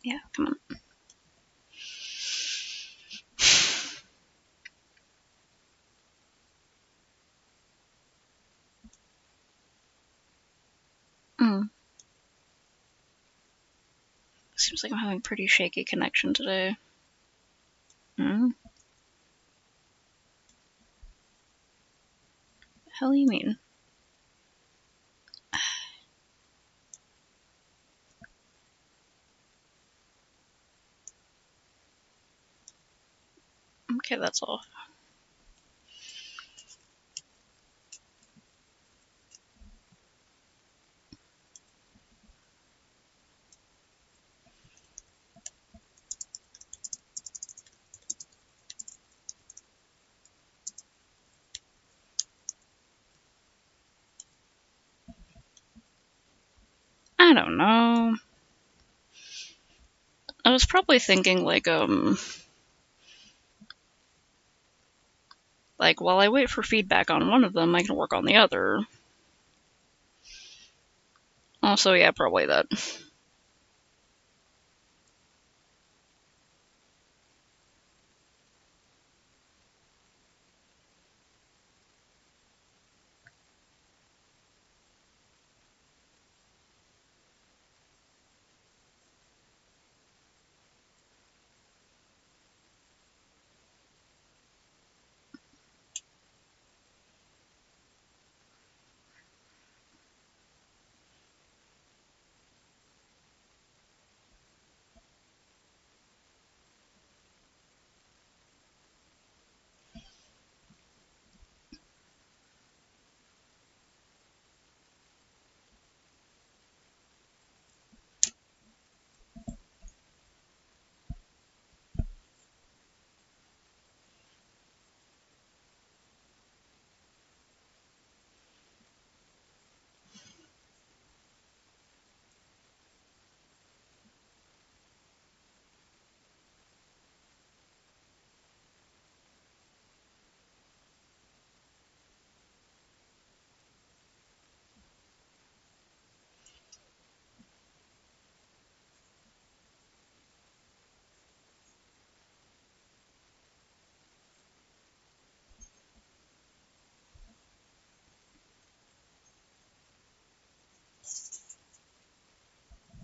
Yeah, come on. Mm. Seems like I'm having pretty shaky connection today. Mm. The hell you mean? Okay, that's all. I don't know. I was probably thinking like while I wait for feedback on one of them, I can work on the other. Also, yeah, probably that.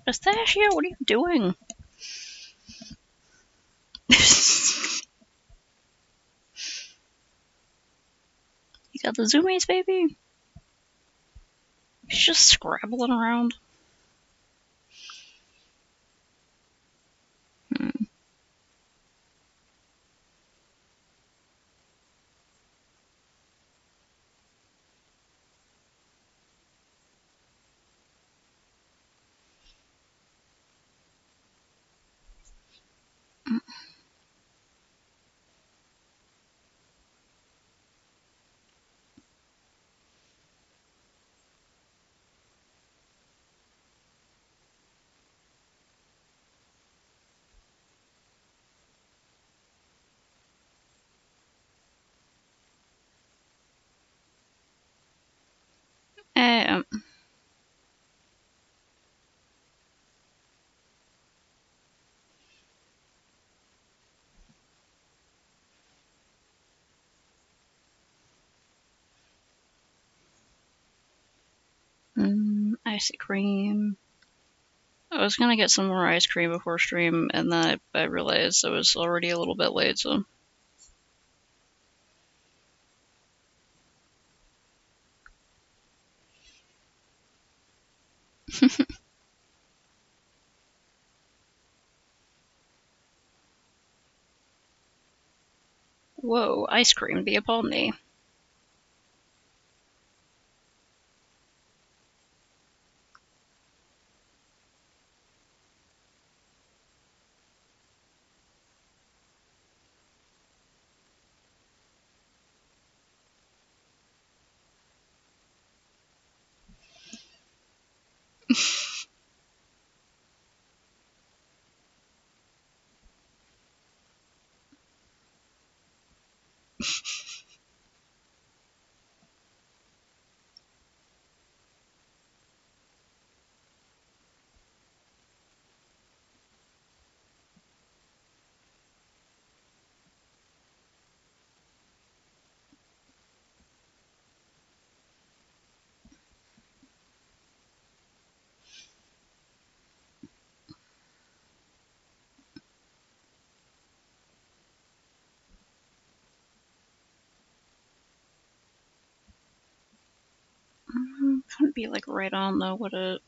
Pistachio, what are you doing? You got the zoomies, baby? She's just scrabbling around. Hmm. Um, icy cream. I was gonna get some more ice cream before stream, and then I realized I was already a little bit late, so. Whoa, ice cream be upon thee. Couldn't be like right on though, would it?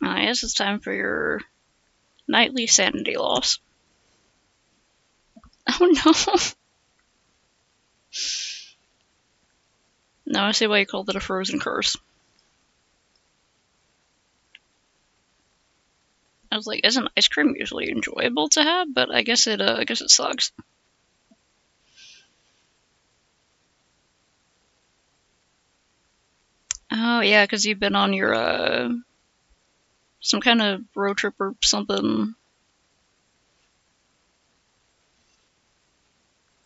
I guess it's time for your nightly sanity loss. Oh no! Now I see why you called it a frozen curse. I was like, isn't ice cream usually enjoyable to have? But I guess it sucks. Oh yeah, because you've been on your some kind of road trip or something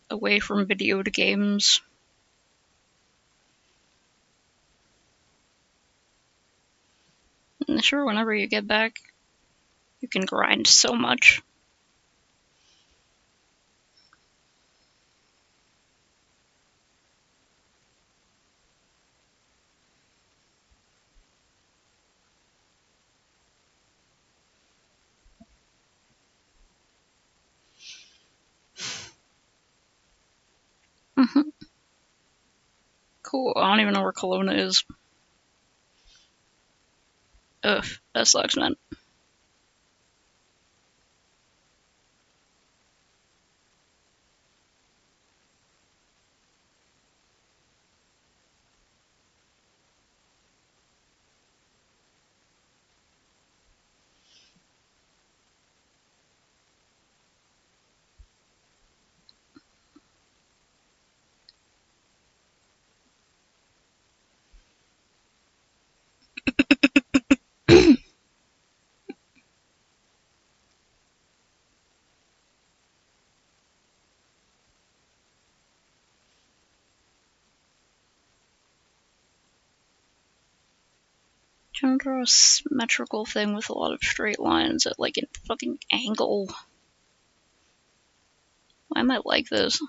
away from video to games. And sure, whenever you get back, you can grind so much. Mhm. Cool. I don't even know where Kelowna is. Ugh, that sucks, man. Trying to draw a symmetrical thing with a lot of straight lines at like a fucking angle. Why am I like this?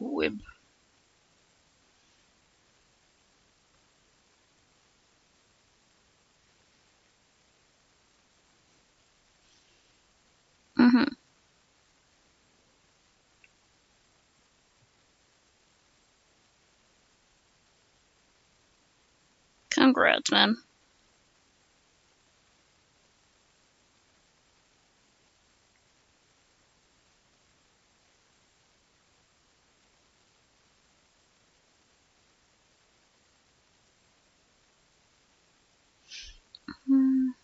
Wib. Mm-hmm. Congrats, man. Mm.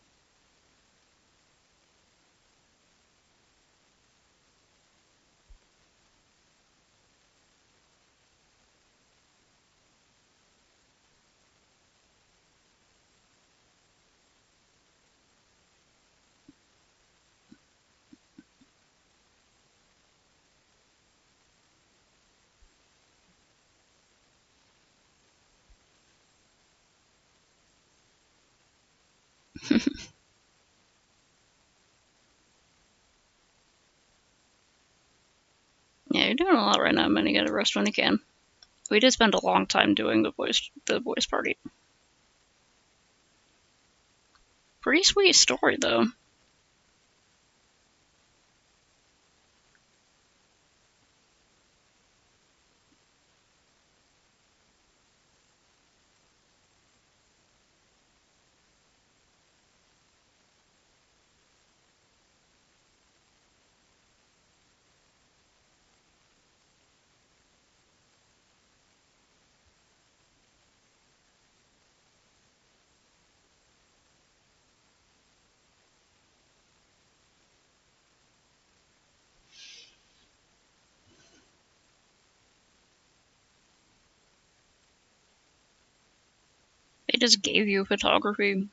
Yeah, you're doing a lot right now, man. You gotta rest when you can. We did spend a long time doing the voice party. Pretty sweet story though. just gave you photography.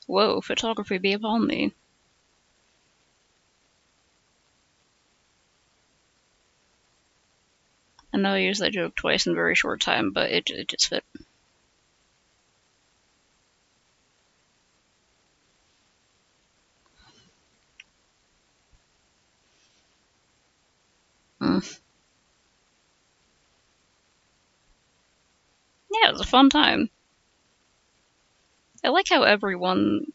Whoa, photography be upon me. I know I used that joke twice in a very short time, but it just fit. Mm. Yeah, it was a fun time. I like how everyone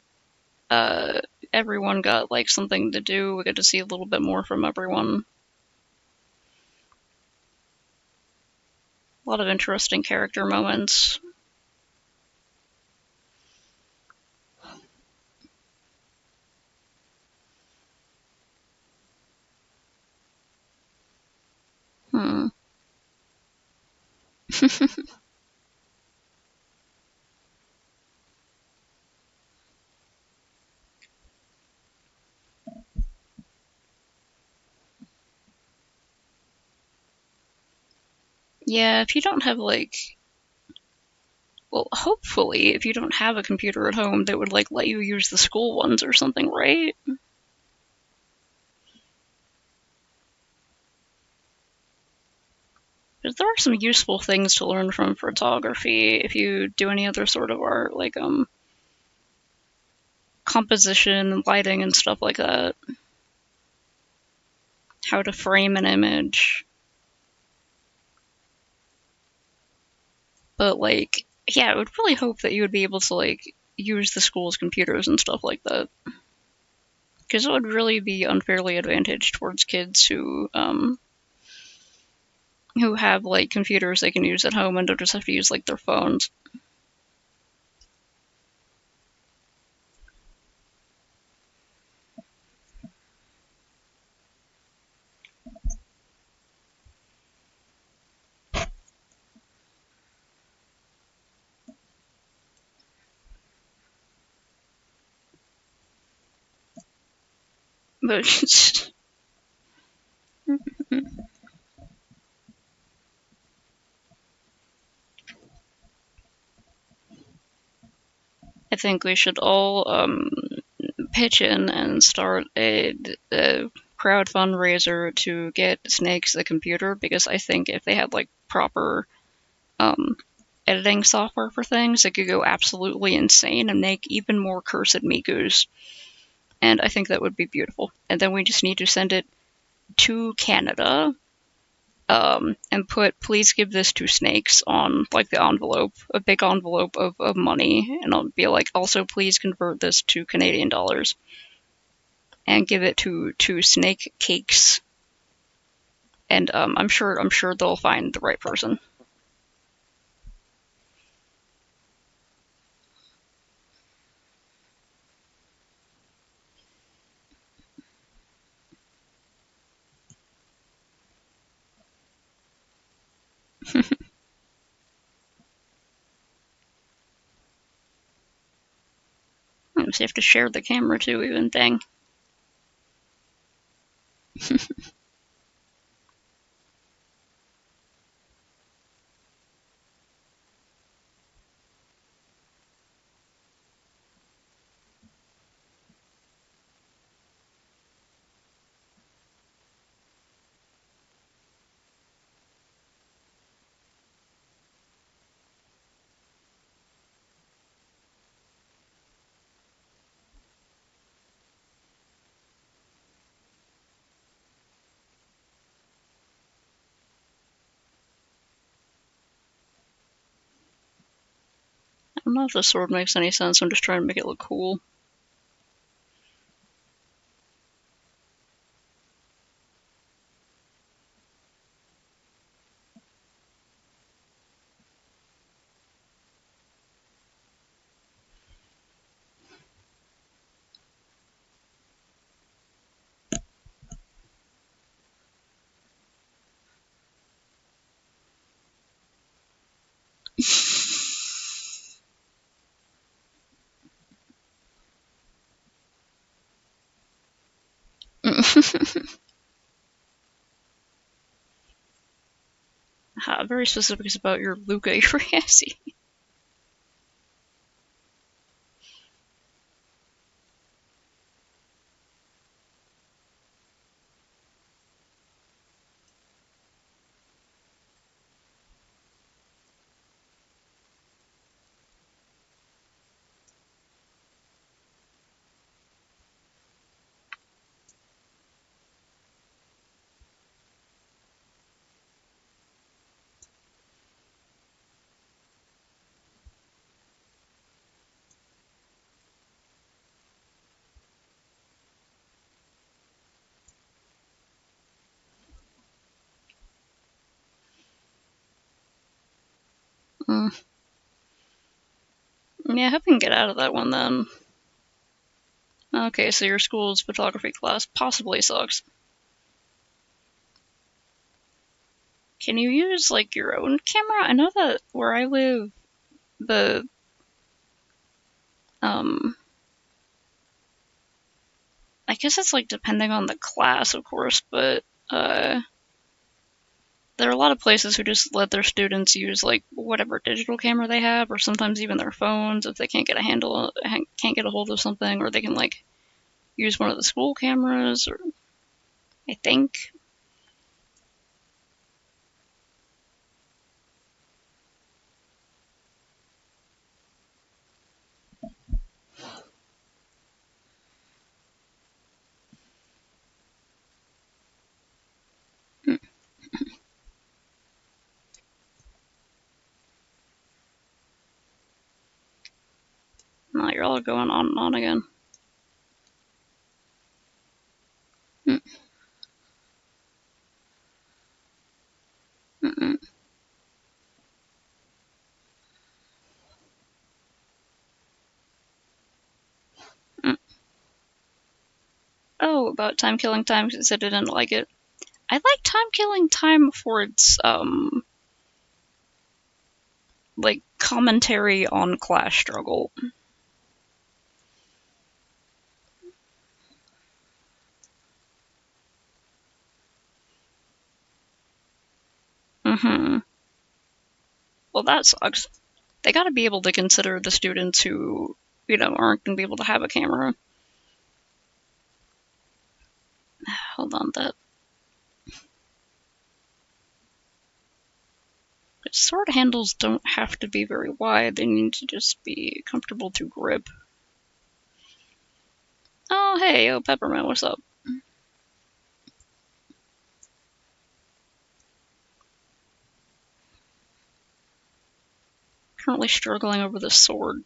got like something to do. We got to see a little bit more from everyone. A lot of interesting character moments. Hmm. Yeah, if you don't have like, well, hopefully, if you don't have a computer at home, they would like let you use the school ones or something, right? Because there are some useful things to learn from photography if you do any other sort of art, like composition, lighting, and stuff like that. How to frame an image. But like, yeah, I would really hope that you would be able to like use the school's computers and stuff like that. Because it would really be unfairly advantaged towards kids who have like computers they can use at home and don't just have to use like their phones. But I think we should all pitch in and start a crowd fundraiser to get Snakes the computer, because I think if they had like proper um, editing software for things, it could go absolutely insane and make even more cursed Mikus. And I think that would be beautiful. And then we just need to send it to Canada, and put "please give this to Snakes" on like the envelope, a big envelope of money, and I'll be like, also please convert this to Canadian dollars and give it to Snake Cakes, and I'm sure they'll find the right person. So you have to share the camera too, even thing. I don't know if the sword makes any sense. I'm just trying to make it look cool. Very specific about your Luca Uriasi. Yeah, I hope we can get out of that one then. Okay, so your school's photography class possibly sucks. Can you use, like, your own camera? I know that where I live, the, I guess it's, like, depending on the class, of course, but, there are a lot of places who just let their students use, like, whatever digital camera they have, or sometimes even their phones if they can't get a hold of something, or they can, like, use one of the school cameras, or I think. No, you're all going on and on again. Mm, mm, mm, mm. Oh, about time killing time because I didn't like it. I like time killing time for its like commentary on class struggle. Hmm. Well, that sucks. They got to be able to consider the students who, aren't going to be able to have a camera. Hold on, that sword handles don't have to be very wide. They need to just be comfortable to grip. Oh, hey, Peppermint, what's up? Currently struggling over the sword.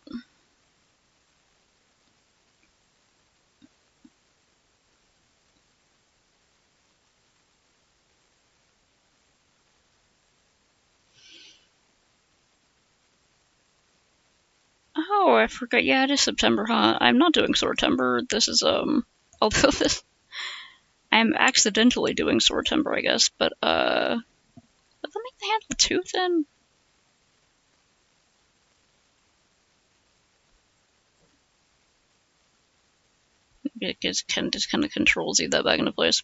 Oh, I forgot. Yeah, it is September, huh? I'm not doing Swordtember. This is, although this, I'm accidentally doing Swordtember, I guess, but, does that make the handle too thin? It just kind of controls you that back into place.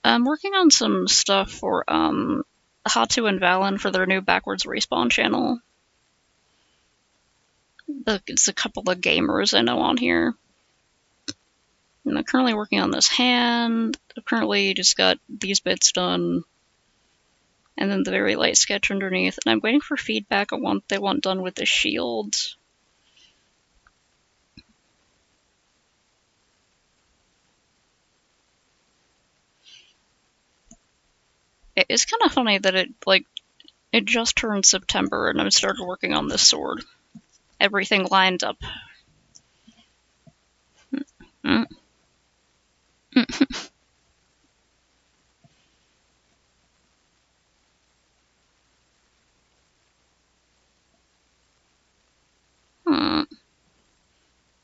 I'm working on some stuff for, Hatu and Valen for their new backwards respawn channel. It's a couple of gamers I know on here. And I'm currently working on this hand. I've currently just got these bits done. And then the very light sketch underneath. And I'm waiting for feedback on what they want done with the shield. It's kind of funny that it just turned September and I started working on this sword. Everything lined up. Mm. Hmm.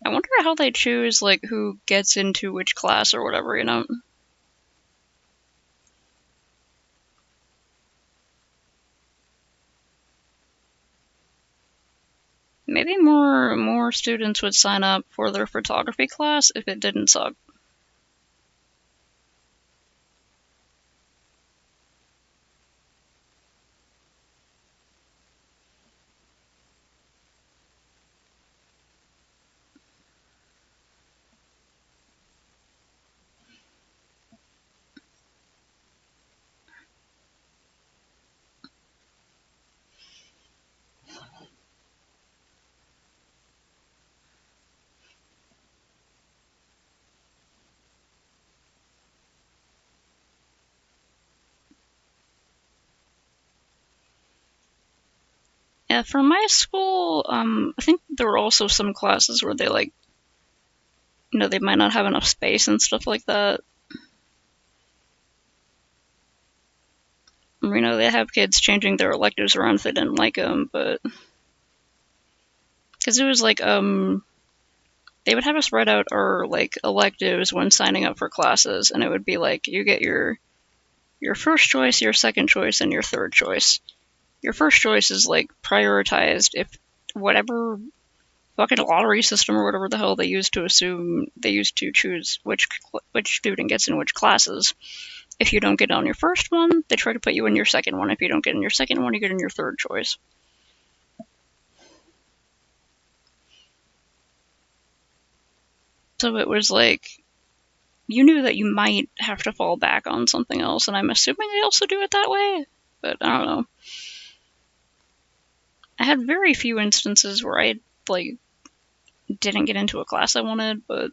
I wonder how they choose, like, who gets into which class or whatever. Maybe more students would sign up for their photography class if it didn't suck. Yeah, for my school, I think there were also some classes where they they might not have enough space and stuff like that. You know, they have kids changing their electives around if they didn't like them, but because it was like they would have us write out our like electives when signing up for classes, and it would be like you get your first choice, your second choice, and your third choice. Your first choice is like prioritized if whatever fucking lottery system or whatever the hell they used to choose which student gets in which classes. If you don't get on your first one, they try to put you in your second one. If you don't get in your second one, you get in your third choice. So it was like you knew that you might have to fall back on something else, and I'm assuming they also do it that way. But I don't know. I had very few instances where I like didn't get into a class I wanted, but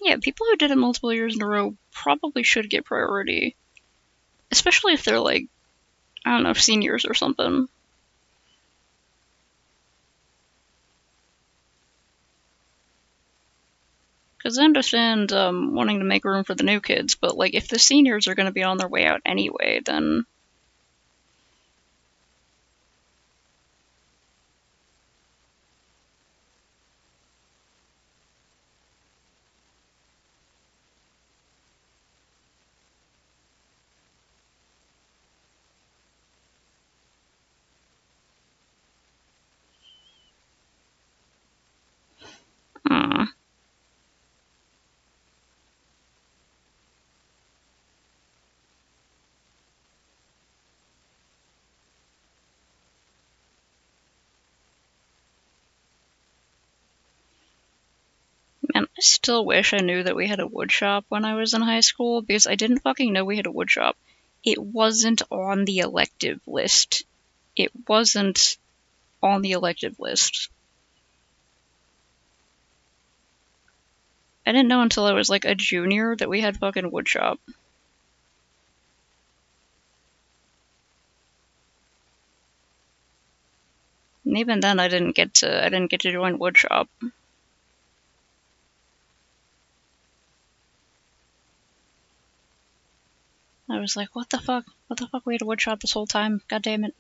yeah, people who did it multiple years in a row probably should get priority, especially if they're like, I don't know, seniors or something. Because I understand wanting to make room for the new kids, but like if the seniors are going to be on their way out anyway, then uh, man, I still wish I knew that we had a wood shop when I was in high school because I didn't fucking know we had a wood shop. It wasn't on the elective list. It wasn't on the elective list. I didn't know until I was like a junior that we had fucking wood shop. And even then I didn't get to join wood shop. I was like, what the fuck? What the fuck? We had a wood shop this whole time. God damn it.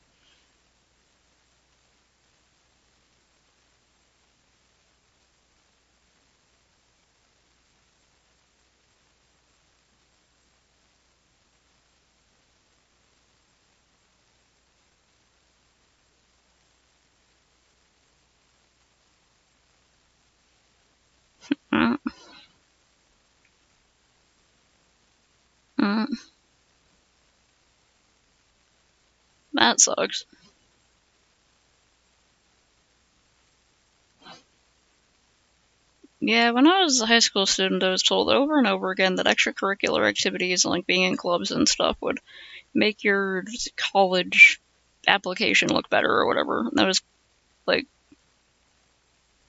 Mm, mm, that sucks. Yeah, when I was a high school student, I was told over and over again that extracurricular activities and like being in clubs and stuff would make your college application look better or whatever. And that was like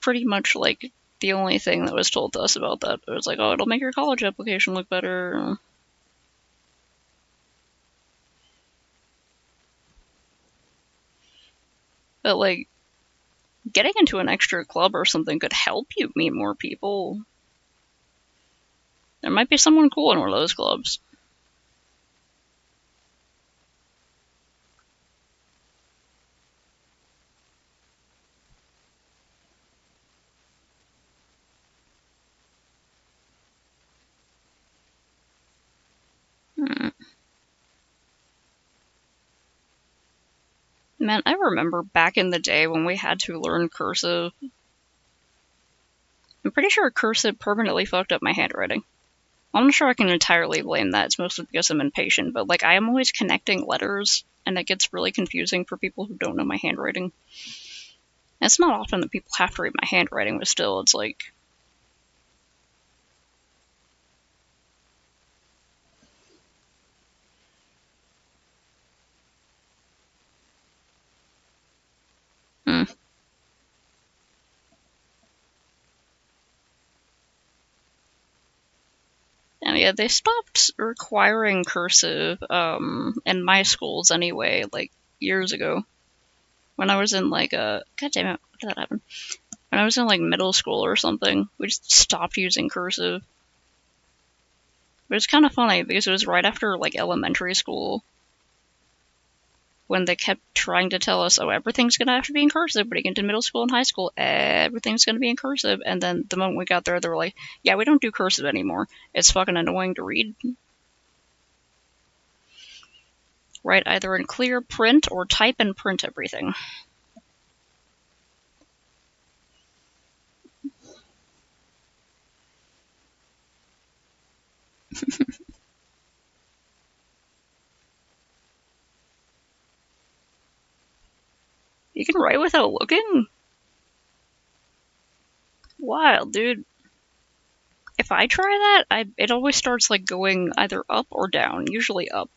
pretty much like the only thing that was told to us about that. It was like, oh, it'll make your college application look better. But like getting into an extra club or something could help you meet more people. There might be someone cool in one of those clubs. Hmm. Man, I remember back in the day when we had to learn cursive. I'm pretty sure cursive permanently fucked up my handwriting. I'm not sure I can entirely blame that. It's mostly because I'm impatient, but like I am always connecting letters, and it gets really confusing for people who don't know my handwriting. And it's not often that people have to read my handwriting, but still, it's like, hmm. And yeah, they stopped requiring cursive in my schools anyway, like years ago. When I was in like a god damn it, what did that happen? When I was in like middle school or something, we just stopped using cursive. But it's kind of funny because it was right after like elementary school when they kept trying to tell us, oh, everything's gonna have to be in cursive, but you get into middle school and high school, everything's gonna be in cursive. And then the moment we got there, they were like, yeah, we don't do cursive anymore. It's fucking annoying to read. Write either in clear print or type and print everything. You can write without looking? Wild, dude. If I try that, it always starts like going either up or down, usually up.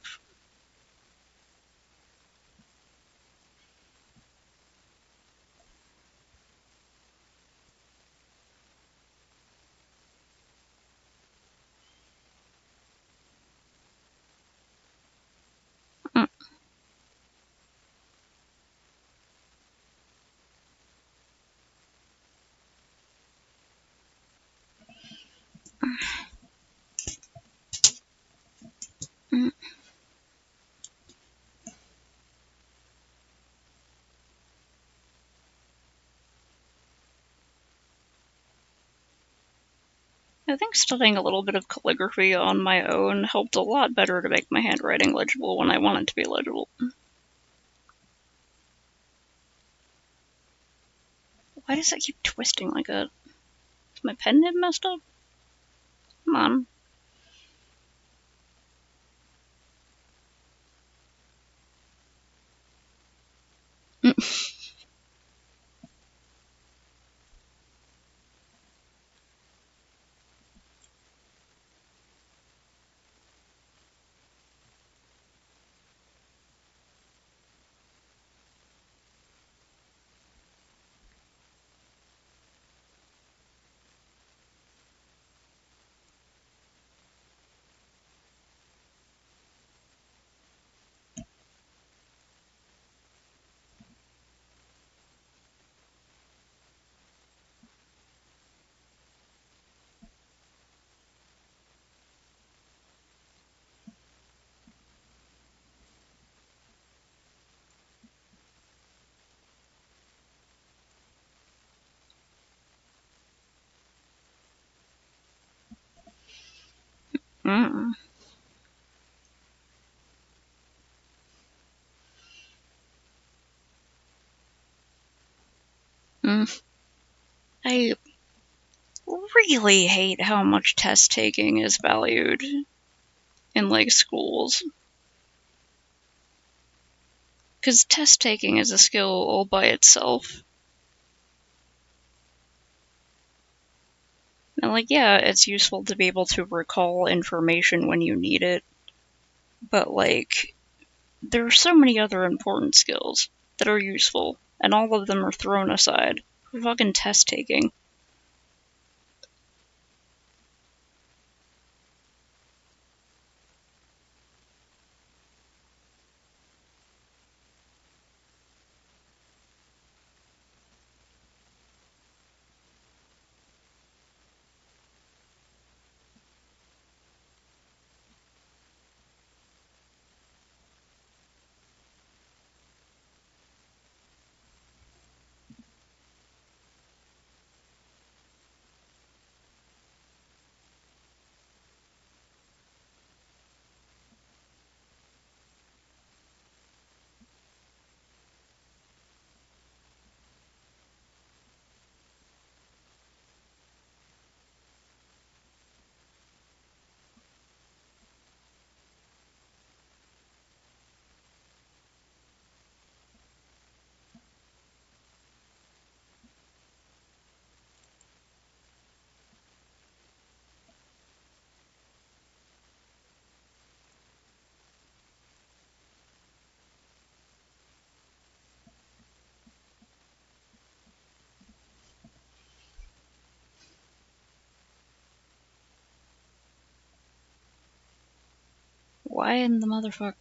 Mm, mm. I think studying a little bit of calligraphy on my own helped a lot better to make my handwriting legible when I want it to be legible. Why does it keep twisting like that? Is my pen nib messed up? Come on. Mm. Mm. I really hate how much test taking is valued in like schools. Because test taking is a skill all by itself. And like, yeah, it's useful to be able to recall information when you need it, but like, there are so many other important skills that are useful, and all of them are thrown aside for fucking test taking. Why in the motherfucker?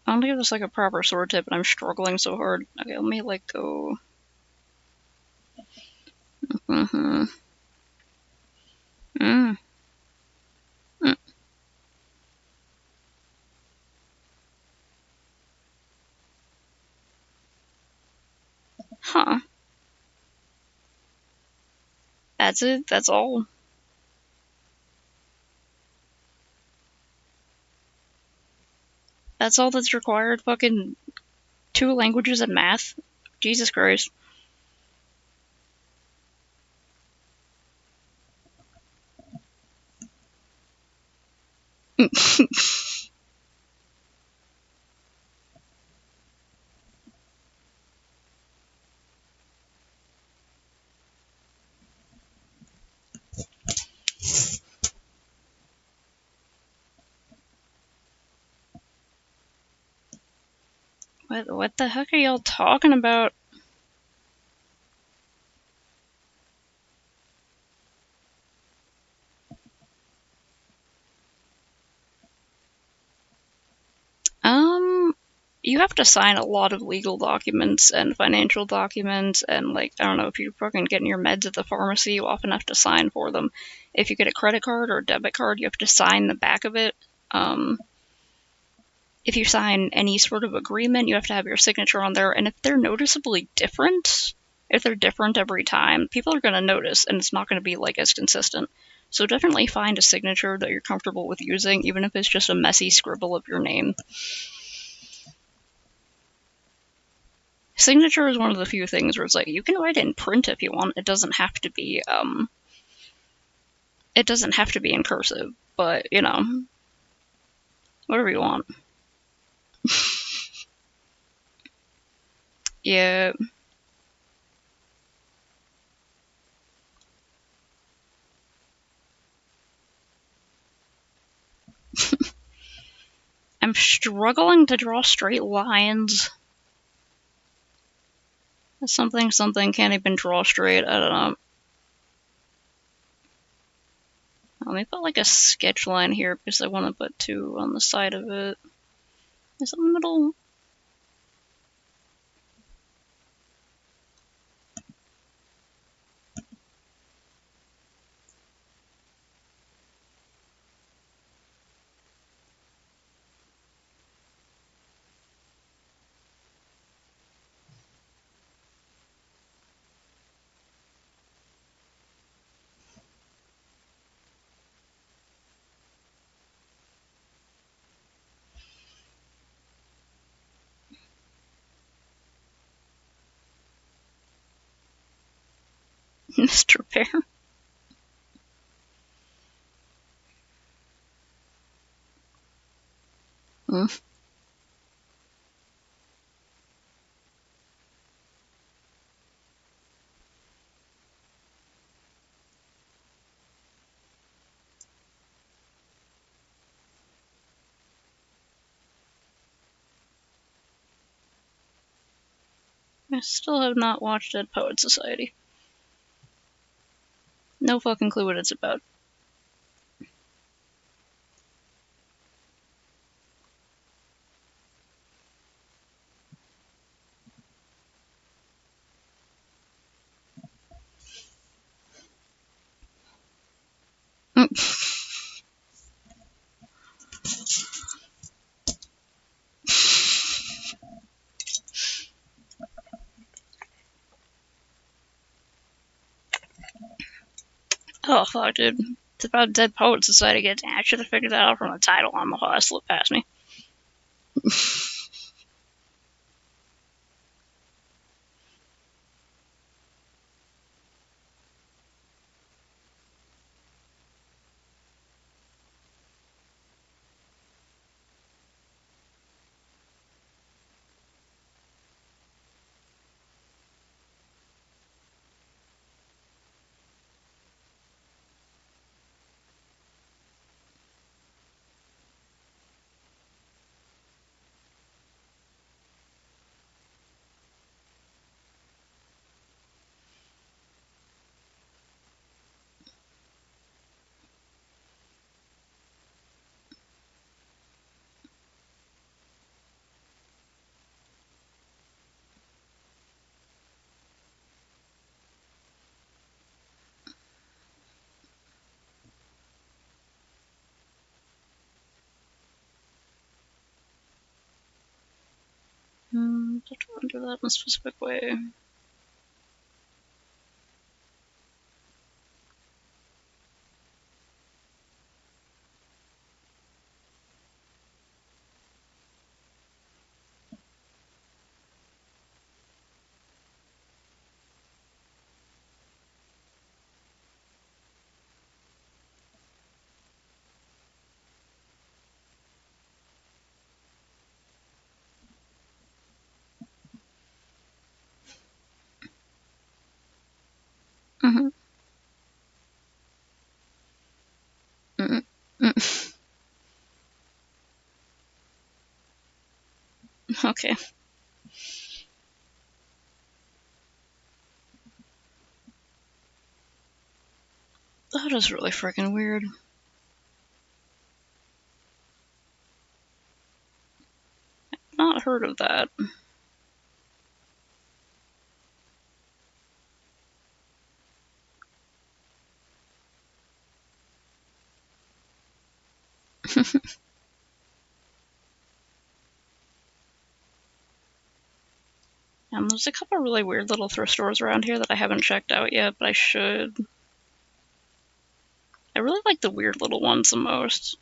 I want to give this like a proper sword tip, and I'm struggling so hard. Okay, let me like go. Mm-hmm. Mm. Mm. Huh. That's it. That's all. That's all that's required. Fucking two languages and math. Jesus Christ. What the heck are y'all talking about? Um, you have to sign a lot of legal documents and financial documents, and like, I don't know, if you're fucking getting your meds at the pharmacy, you often have to sign for them. If you get a credit card or a debit card, you have to sign the back of it. Um, if you sign any sort of agreement, you have to have your signature on there, and if they're noticeably different, if they're different every time, people are going to notice, and it's not going to be like as consistent. So definitely find a signature that you're comfortable with using, even if it's just a messy scribble of your name. Signature is one of the few things where it's like you can write it in print if you want. It doesn't have to be in cursive, but you know, whatever you want. Yeah, I'm struggling to draw straight lines. Something can't even draw straight. I don't know. Let me put like a sketch line here because I want to put two on the side of it. Is it in the middle? Mr. Bear. Mm. I still have not watched Dead Poet Society. No fucking clue what it's about. Oh fuck, dude. It's about Dead Poet Society. I should have figured that out from the title. On the whole, that slipped past me. have to undo that in a specific way. Mm-hmm. Mm-hmm. Okay. That is really freaking weird. Not heard of that. There's a couple really weird little thrift stores around here that I haven't checked out yet, but I should. I really like the weird little ones the most.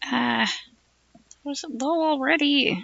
Ah, was it low already?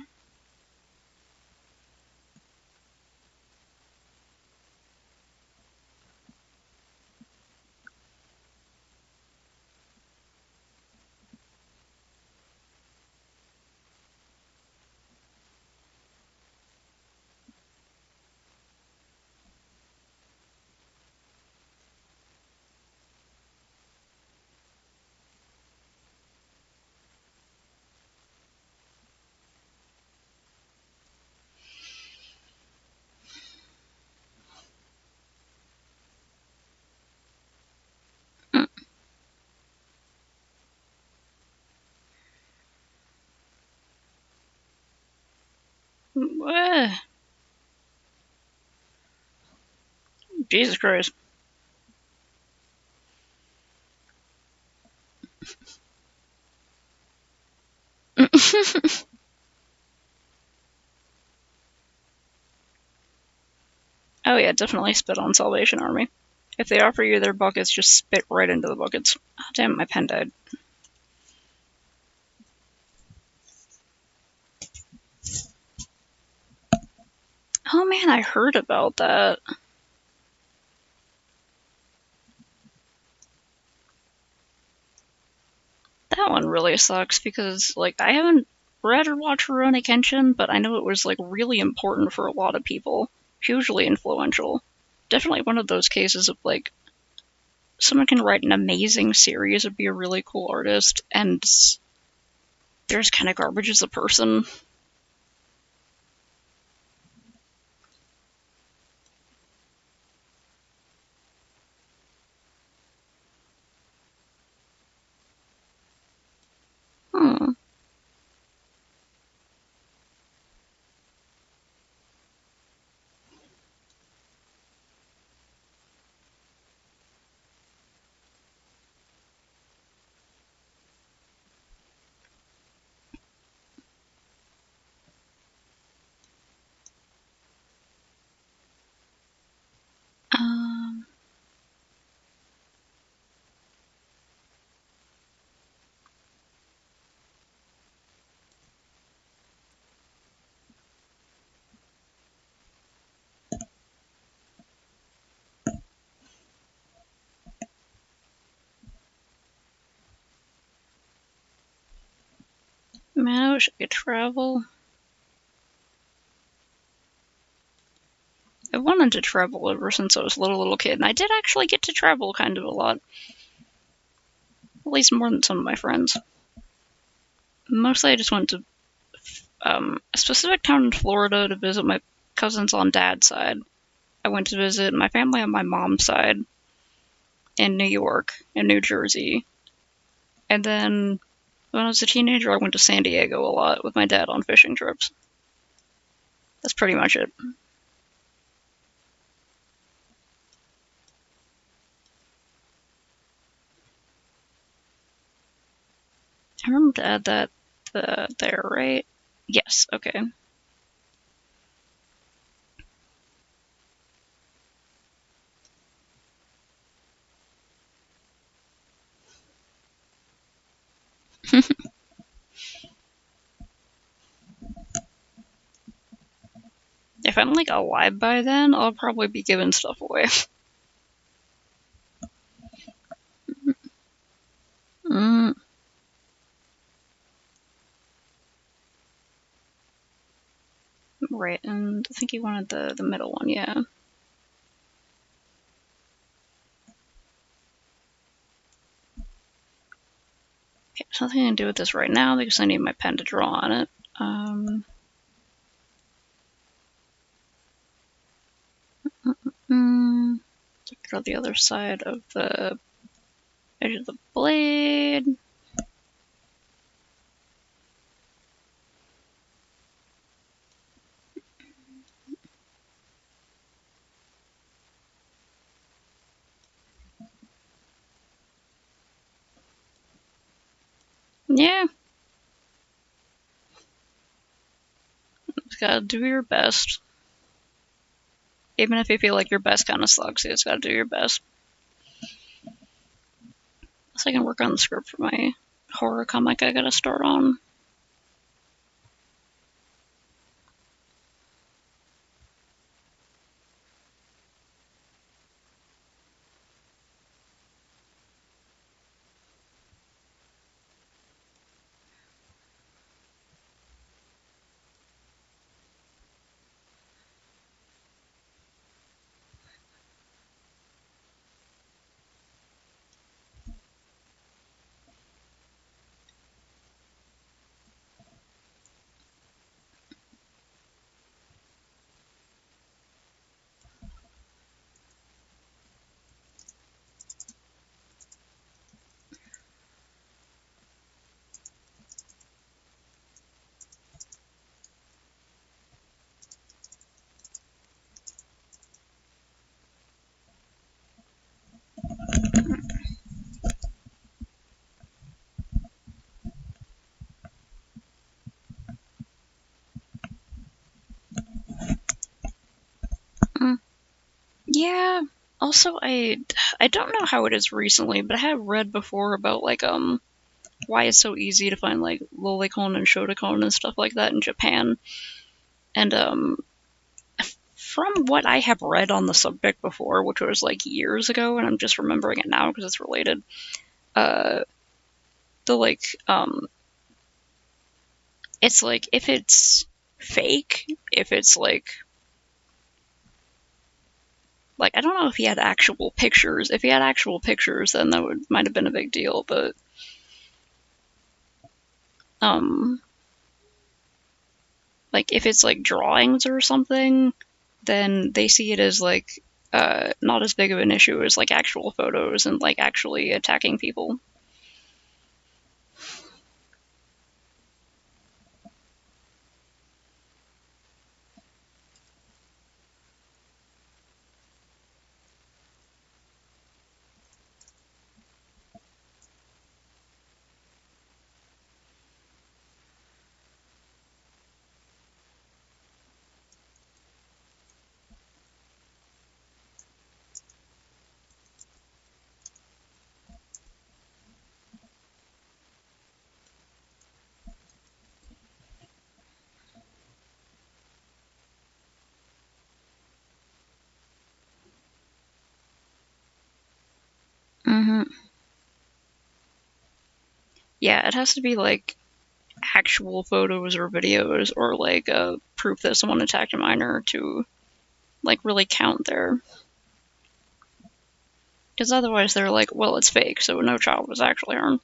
Mm. Jesus Christ. Oh yeah, definitely spit on Salvation Army. If they offer you their buckets, just spit right into the buckets. Oh, damn, my pen died. Oh man, I heard about that. That one really sucks because, like, I haven't read or watched Rurouni Kenshin, but I know it was, like, really important for a lot of people. Hugely influential. Definitely one of those cases of, like, someone can write an amazing series or be a really cool artist, and they're just kind of garbage as a person. Hmm. Um, man, I wish I could travel. I wanted to travel ever since I was a little kid, and I did actually get to travel kind of a lot. At least more than some of my friends. Mostly I just went to a specific town in Florida to visit my cousins on dad's side. I went to visit my family on my mom's side in New York and New Jersey. And then when I was a teenager, I went to San Diego a lot with my dad on fishing trips. That's pretty much it. I remember to add that there, right? Yes, okay. If I'm like alive by then, I'll probably be giving stuff away. Mm, right, and I think you wanted the middle one, yeah. Okay, there's nothing I can do with this right now because I need my pen to draw on it. Mm, draw the other side of the edge of the blade. Yeah, just gotta do your best. Even if you feel like your best kind of sucks, you just gotta do your best. So I can work on the script for my horror comic I gotta start on. Mm. Yeah. Also, I don't know how it is recently, but I have read before about like why it's so easy to find like lolicon and shotacon and stuff like that in Japan. And from what I have read on the subject before, which was like years ago, and I'm just remembering it now because it's related. Uh, the it's like if it's fake, if it's like I don't know if he had actual pictures. If he had actual pictures, then that would might have been a big deal. But um, like if it's like drawings or something, then they see it as like not as big of an issue as like actual photos and like actually attacking people. Hmm. Yeah, it has to be like actual photos or videos or like proof that someone attacked a minor to like really count there. Because otherwise they're like, well, it's fake, so no child was actually harmed.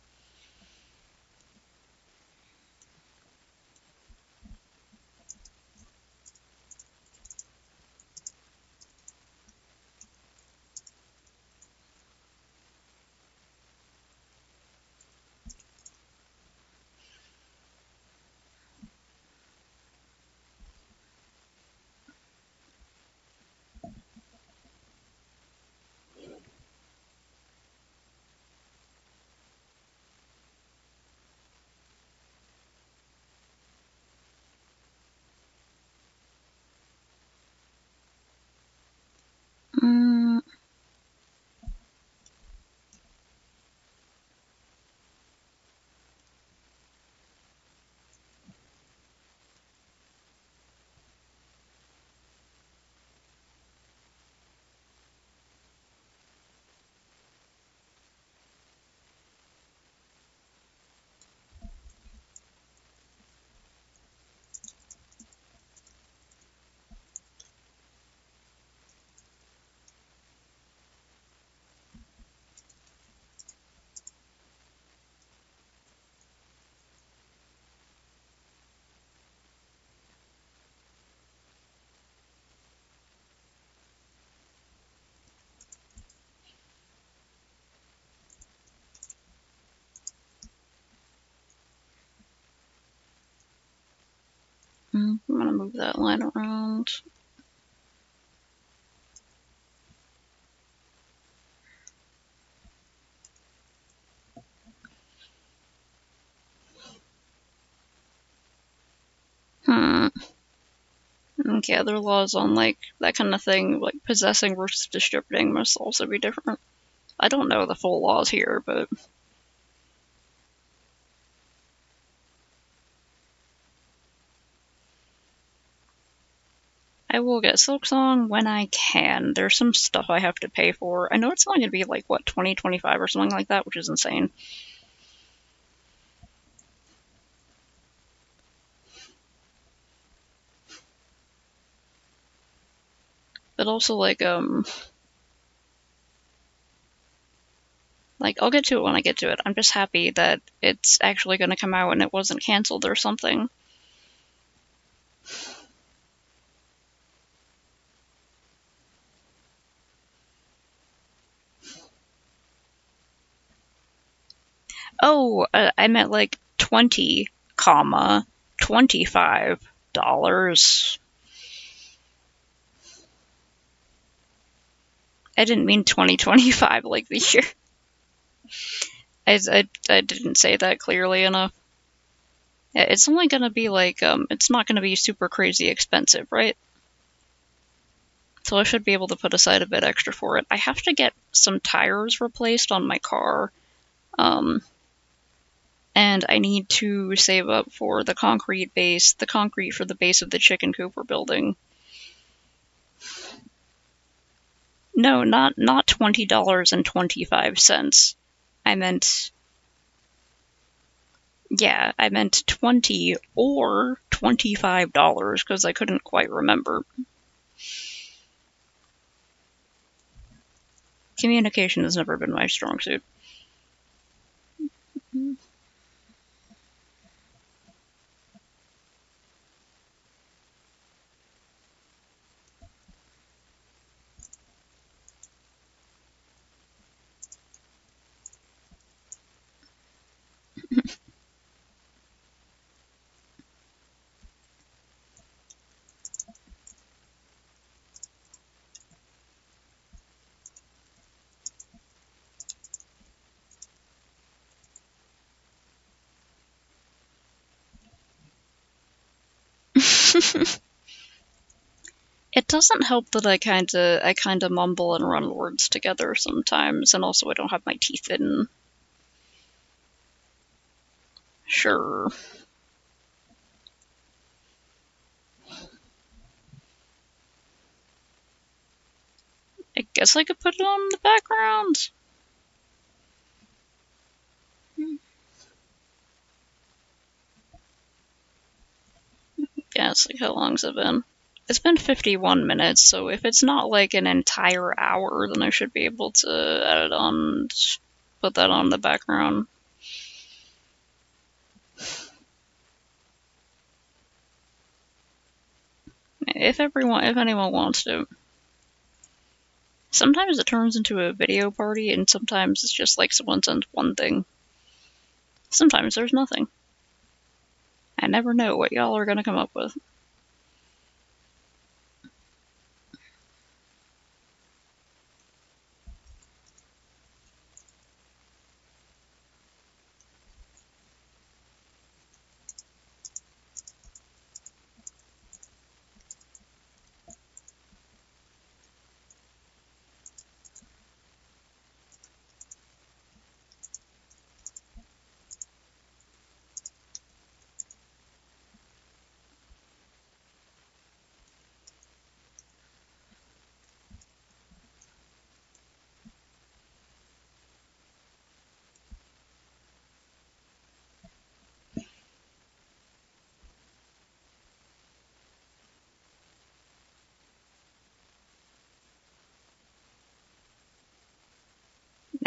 gonna move that line around. Okay, other laws on, like, that kind of thing, like possessing versus distributing must also be different. I don't know the full laws here, but... I will get Silksong when I can. There's some stuff I have to pay for. I know it's only going to be like, what, 2025 or something like that, which is insane. But also, like, I'll get to it when I get to it. I'm just happy that it's actually going to come out and it wasn't canceled or something. Oh, I meant like 20, comma, $25. I didn't mean 2025 like the year. I didn't say that clearly enough. Yeah, it's only gonna be like, it's not gonna be super crazy expensive, right? So I should be able to put aside a bit extra for it. I have to get some tires replaced on my car. And I need to save up for the concrete for the base of the chicken coop we're building. No, not $20.25. I meant, yeah, I meant 20 or $25 because I couldn't quite remember. Communication has never been my strong suit. It doesn't help that I kinda mumble and run words together sometimes, and also I don't have my teeth in. Sure. I guess I could put it on the background. Yeah, it's like, how long's it been? It's been 51 minutes, so if it's not like an entire hour, then I should be able to add it on, put that on the background. If anyone wants to. Sometimes it turns into a video party, and sometimes it's just like someone sends one thing. Sometimes there's nothing. I never know what y'all are gonna come up with.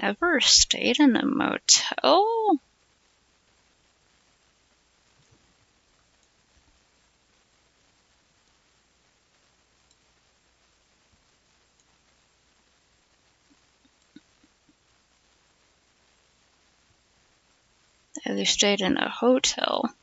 Never stayed in a motel? Have you stayed in a hotel?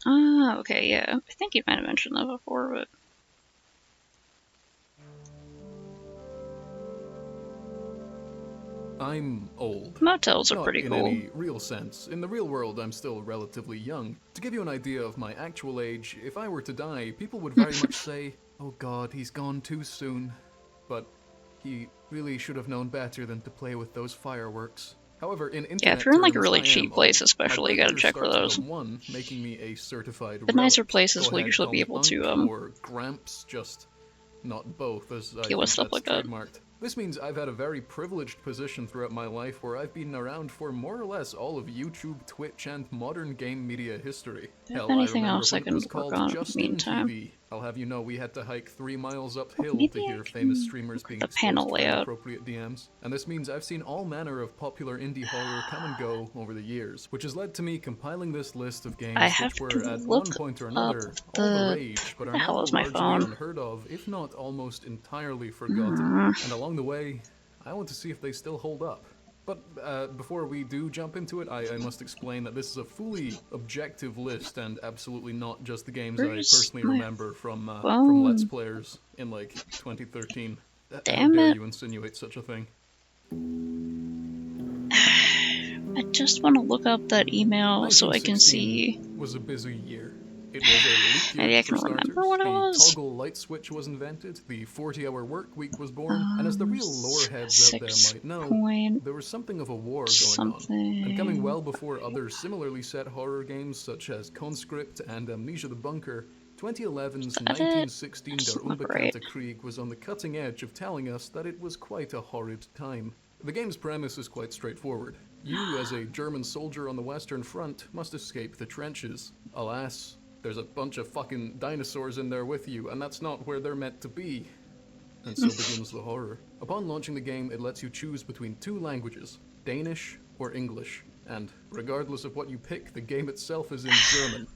Ah, okay, yeah. I think you might have mentioned that before, but I'm old. motels are Not pretty in cool. any real sense. In the real world, I'm still relatively young. To give you an idea of my actual age, if I were to die, people would very much say, "Oh god, he's gone too soon." But he really should have known better than to play with those fireworks. However, in Yeah, if internet you're in like a terms, really I am cheap place, old. My especially, you blood gotta sugar check for starts with a those. 1, making me a certified The nicer relic. Go places will ahead, usually call be me able to Unc or Gramps, just not both, as I deal with think stuff that's like that. trademarked. This means I've had a very privileged position throughout my life where I've been around for more or less all of YouTube, Twitch, and modern game media history. Do you have Hell, I anything remember else I when it can was work called on in the Justin meantime? TV. I'll have you know we had to hike 3 miles Well, uphill to maybe I hear famous can streamers look at being the exposed panel for layout. inappropriate DMs. And this means I've seen all manner of popular indie horror come and go over the years, which has led to me compiling this list of I games have which to were, at look one point or up another, all the the... rage, but Where are the now hell is my largely phone? unheard of, if not almost entirely forgotten. Hmm. And along the way, I want to see if they still hold up. But before we do jump into it, I must explain that this is a fully objective list and absolutely not just the games I Where's personally my remember from Let's phone? Players in like 2013. How Damn dare it. you insinuate such a thing? I just want to look up that email so I can 1916 see. was a busy year. It was a leap year Maybe I for can remember starters, what it the was. toggle light switch was invented, the 40-hour work week was born, and as the real lore heads out there Six might know, point there was something of a war going on. And coming something. well before other similarly set horror games such as Conscript and Amnesia the Bunker, 2011's Is that it? 1916 That Der doesn't look right. Unbekannte Krieg was on the cutting edge of telling us that it was quite a horrid time. The game's premise is quite straightforward. You, as a German soldier on the Western Front, must escape the trenches. Alas, there's a bunch of fucking dinosaurs in there with you, and that's not where they're meant to be. And so begins the horror. Upon launching the game, it lets you choose between 2 languages, Danish or English. And regardless of what you pick, the game itself is in German.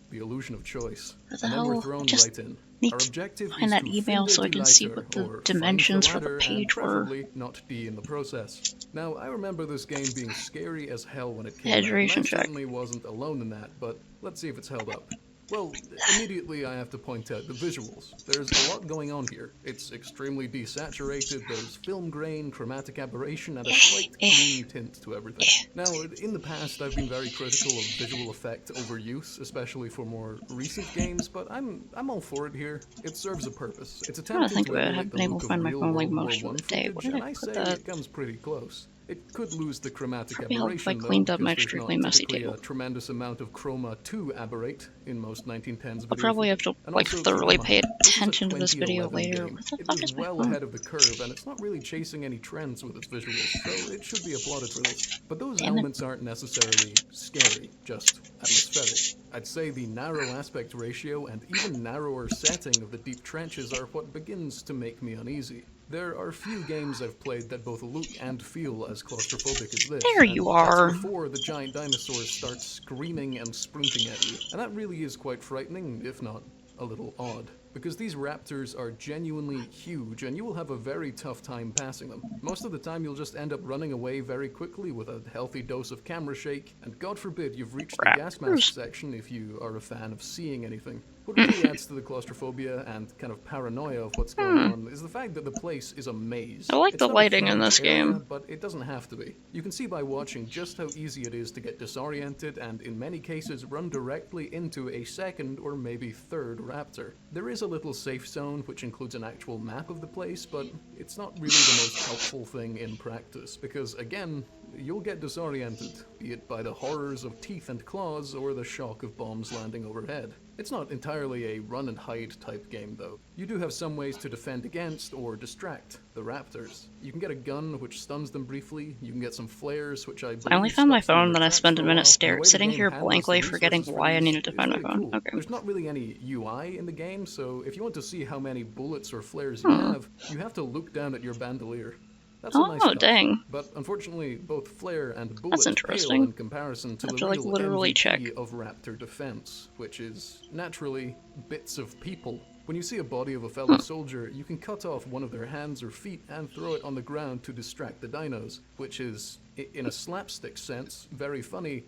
The illusion of choice. What the And then we're hell? thrown Just right in. need Our to objective find is that to email finde so I die can see Leiter, what the or find the dimensions for the ladder, and page were. preferably not die in the process. Now, I remember this game being scary as hell when it came out, and I Hydration check. certainly wasn't alone in that, but let's see if it's held up. Well, immediately I have to point out the visuals. There's a lot going on here. It's extremely desaturated, there's film grain, chromatic aberration, and a slight green tint to everything. Now, in the past, I've been very critical of visual effect overuse, especially for more recent games, but I'm all for it here. It serves a purpose. It's I don't attempting think to about it. I emulate haven't the been able look to of find my real phone like World War most of I the day. Where footage, did and I I put say that? it comes pretty close. It could lose the chromatic Probably help if I aberration though, cleaned up my because there's extremely not messy typically a table. tremendous amount of chroma to aberrate in most 1910s I'll video probably have footage. to And like also keep in thoroughly pay mind, this is a attention to this video 2011 later. game. Where the It fuck was is my well phone? ahead of the curve, and it's not really chasing any trends with its visuals, so it should be applauded for this. But those Damn it. elements aren't necessarily scary, just atmospheric. I'd say the narrow aspect ratio and even narrower setting of the deep trenches are what begins to make me uneasy. There are few games I've played that both look and feel as claustrophobic as this. There and you that's are. before the giant dinosaurs start screaming and sprinting at you. And that really is quite frightening, if not a little odd. Because these raptors are genuinely huge, and you will have a very tough time passing them. Most of the time, you'll just end up running away very quickly with a healthy dose of camera shake, and God forbid you've reached the gas mask Raptors. section if you are a fan of seeing anything. What really adds to the claustrophobia and kind of paranoia of what's going on is the fact that the place is a maze. I like It's the not a lighting in threatened this area, game. but it doesn't have to be. You can see by watching just how easy it is to get disoriented and in many cases run directly into a second or maybe third raptor. There is a little safe zone which includes an actual map of the place, but it's not really the most helpful thing in practice because again, you'll get disoriented, be it by the horrors of teeth and claws or the shock of bombs landing overhead. It's not entirely a run and hide type game though. You do have some ways to defend against or distract the raptors. You can get a gun which stuns them briefly, you can get some flares which I believe I only found my stops them in phone, their then I tracks spent for a a minute while, and the way the sitting game here handles blankly the forgetting resources for why I these needed to is find my really phone. cool. Okay. There's not really any UI in the game, so if you want to see how many bullets or flares Hmm. you have to look down at your bandolier. That's a nice Oh, touch. dang. But unfortunately, both flare and That's bullet pale interesting. in comparison to I have the to like real literally MVP check. of raptor defense, which is naturally bits of people. When you see a body of a fellow soldier, you can cut off one of their hands or feet and throw it on the ground to distract the dinos, which is, in a slapstick sense, very funny,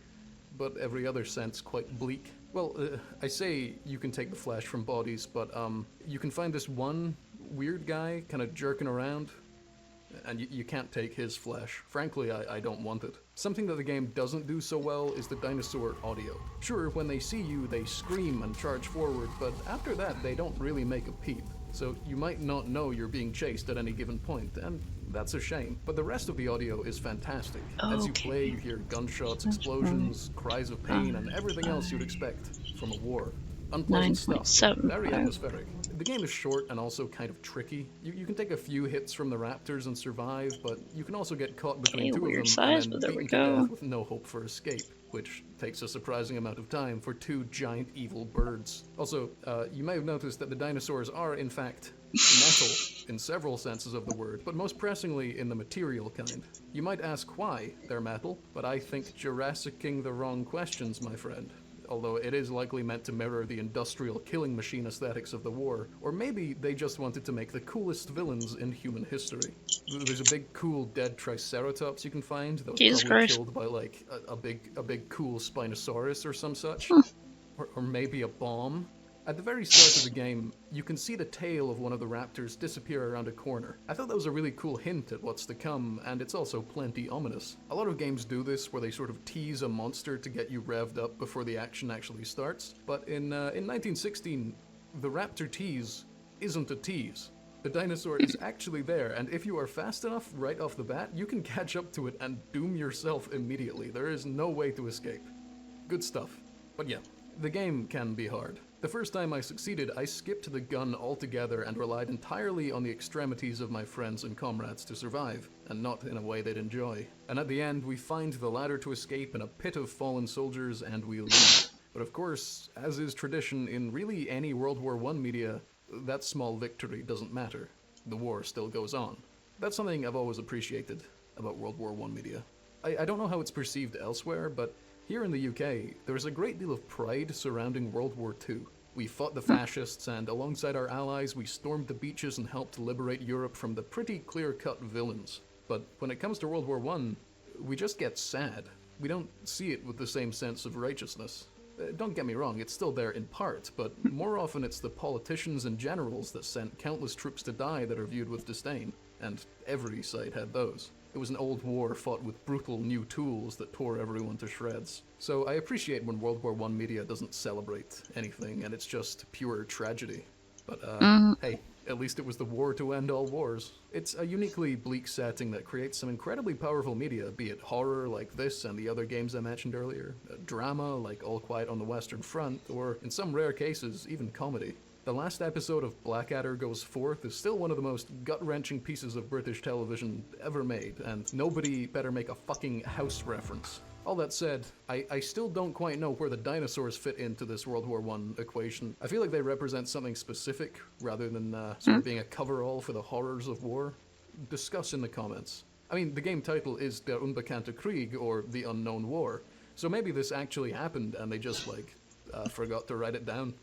but every other sense quite bleak. Well, I say you can take the flesh from bodies, but you can find this one weird guy kind of jerking around, and you can't take his flesh. Frankly, I don't want it. Something that the game doesn't do so well is the dinosaur audio. Sure, when they see you, they scream and charge forward, but after that, they don't really make a peep. So you might not know you're being chased at any given point, and that's a shame. But the rest of the audio is fantastic. As you play, you hear gunshots, explosions, cries of pain, and everything else you'd expect from a war. Unpleasant stuff, but very 9.75. atmospheric. The game is short and also kind of tricky. You can take a few hits from the raptors and survive, but you can also get caught between Okay, two of weird them size, and but then there we beaten to go. death with no hope for escape, which takes a surprising amount of time for two giant evil birds. Also, you may have noticed that the dinosaurs are, in fact, metal in several senses of the word, but most pressingly in the material kind. You might ask why they're metal, but I think Jurassicing the wrong questions, my friend. Although it is likely meant to mirror the industrial killing machine aesthetics of the war, or maybe they just wanted to make the coolest villains in human history. There's a big cool dead Triceratops you can find that was Jesus probably Christ. killed by like a big cool Spinosaurus or some such, or maybe a bomb. At the very start of the game, you can see the tail of one of the raptors disappear around a corner. I thought that was a really cool hint at what's to come, and it's also plenty ominous. A lot of games do this, where they sort of tease a monster to get you revved up before the action actually starts. But in 1916, the raptor tease isn't a tease. The dinosaur is actually there, and if you are fast enough right off the bat, you can catch up to it and doom yourself immediately. There is no way to escape. Good stuff. But yeah, the game can be hard. The first time I succeeded, I skipped the gun altogether and relied entirely on the extremities of my friends and comrades to survive, and not in a way they'd enjoy. And at the end, we find the ladder to escape in a pit of fallen soldiers, and we leave. But of course, as is tradition in really any World War I media, that small victory doesn't matter. The war still goes on. That's something I've always appreciated about World War I media. I don't know how it's perceived elsewhere, but here in the UK, there is a great deal of pride surrounding World War II. We fought the fascists, and alongside our allies, we stormed the beaches and helped liberate Europe from the pretty clear-cut villains. But when it comes to World War I, we just get sad. We don't see it with the same sense of righteousness. Don't get me wrong, it's still there in part, but more often it's the politicians and generals that sent countless troops to die that are viewed with disdain, and every side had those. It was an old war fought with brutal new tools that tore everyone to shreds. So I appreciate when World War I media doesn't celebrate anything and it's just pure tragedy. But hey, at least it was the war to end all wars. It's a uniquely bleak setting that creates some incredibly powerful media, be it horror like this and the other games I mentioned earlier, drama like All Quiet on the Western Front, or in some rare cases, even comedy. The last episode of Blackadder Goes Forth is still one of the most gut-wrenching pieces of British television ever made, and nobody better make a fucking House reference. All that said, I still don't quite know where the dinosaurs fit into this World War I equation. I feel like they represent something specific, rather than sort of being a cover-all for the horrors of war. Discuss in the comments. I mean, the game title is Der Unbekannte Krieg, or The Unknown War, so maybe this actually happened and they just, forgot to write it down.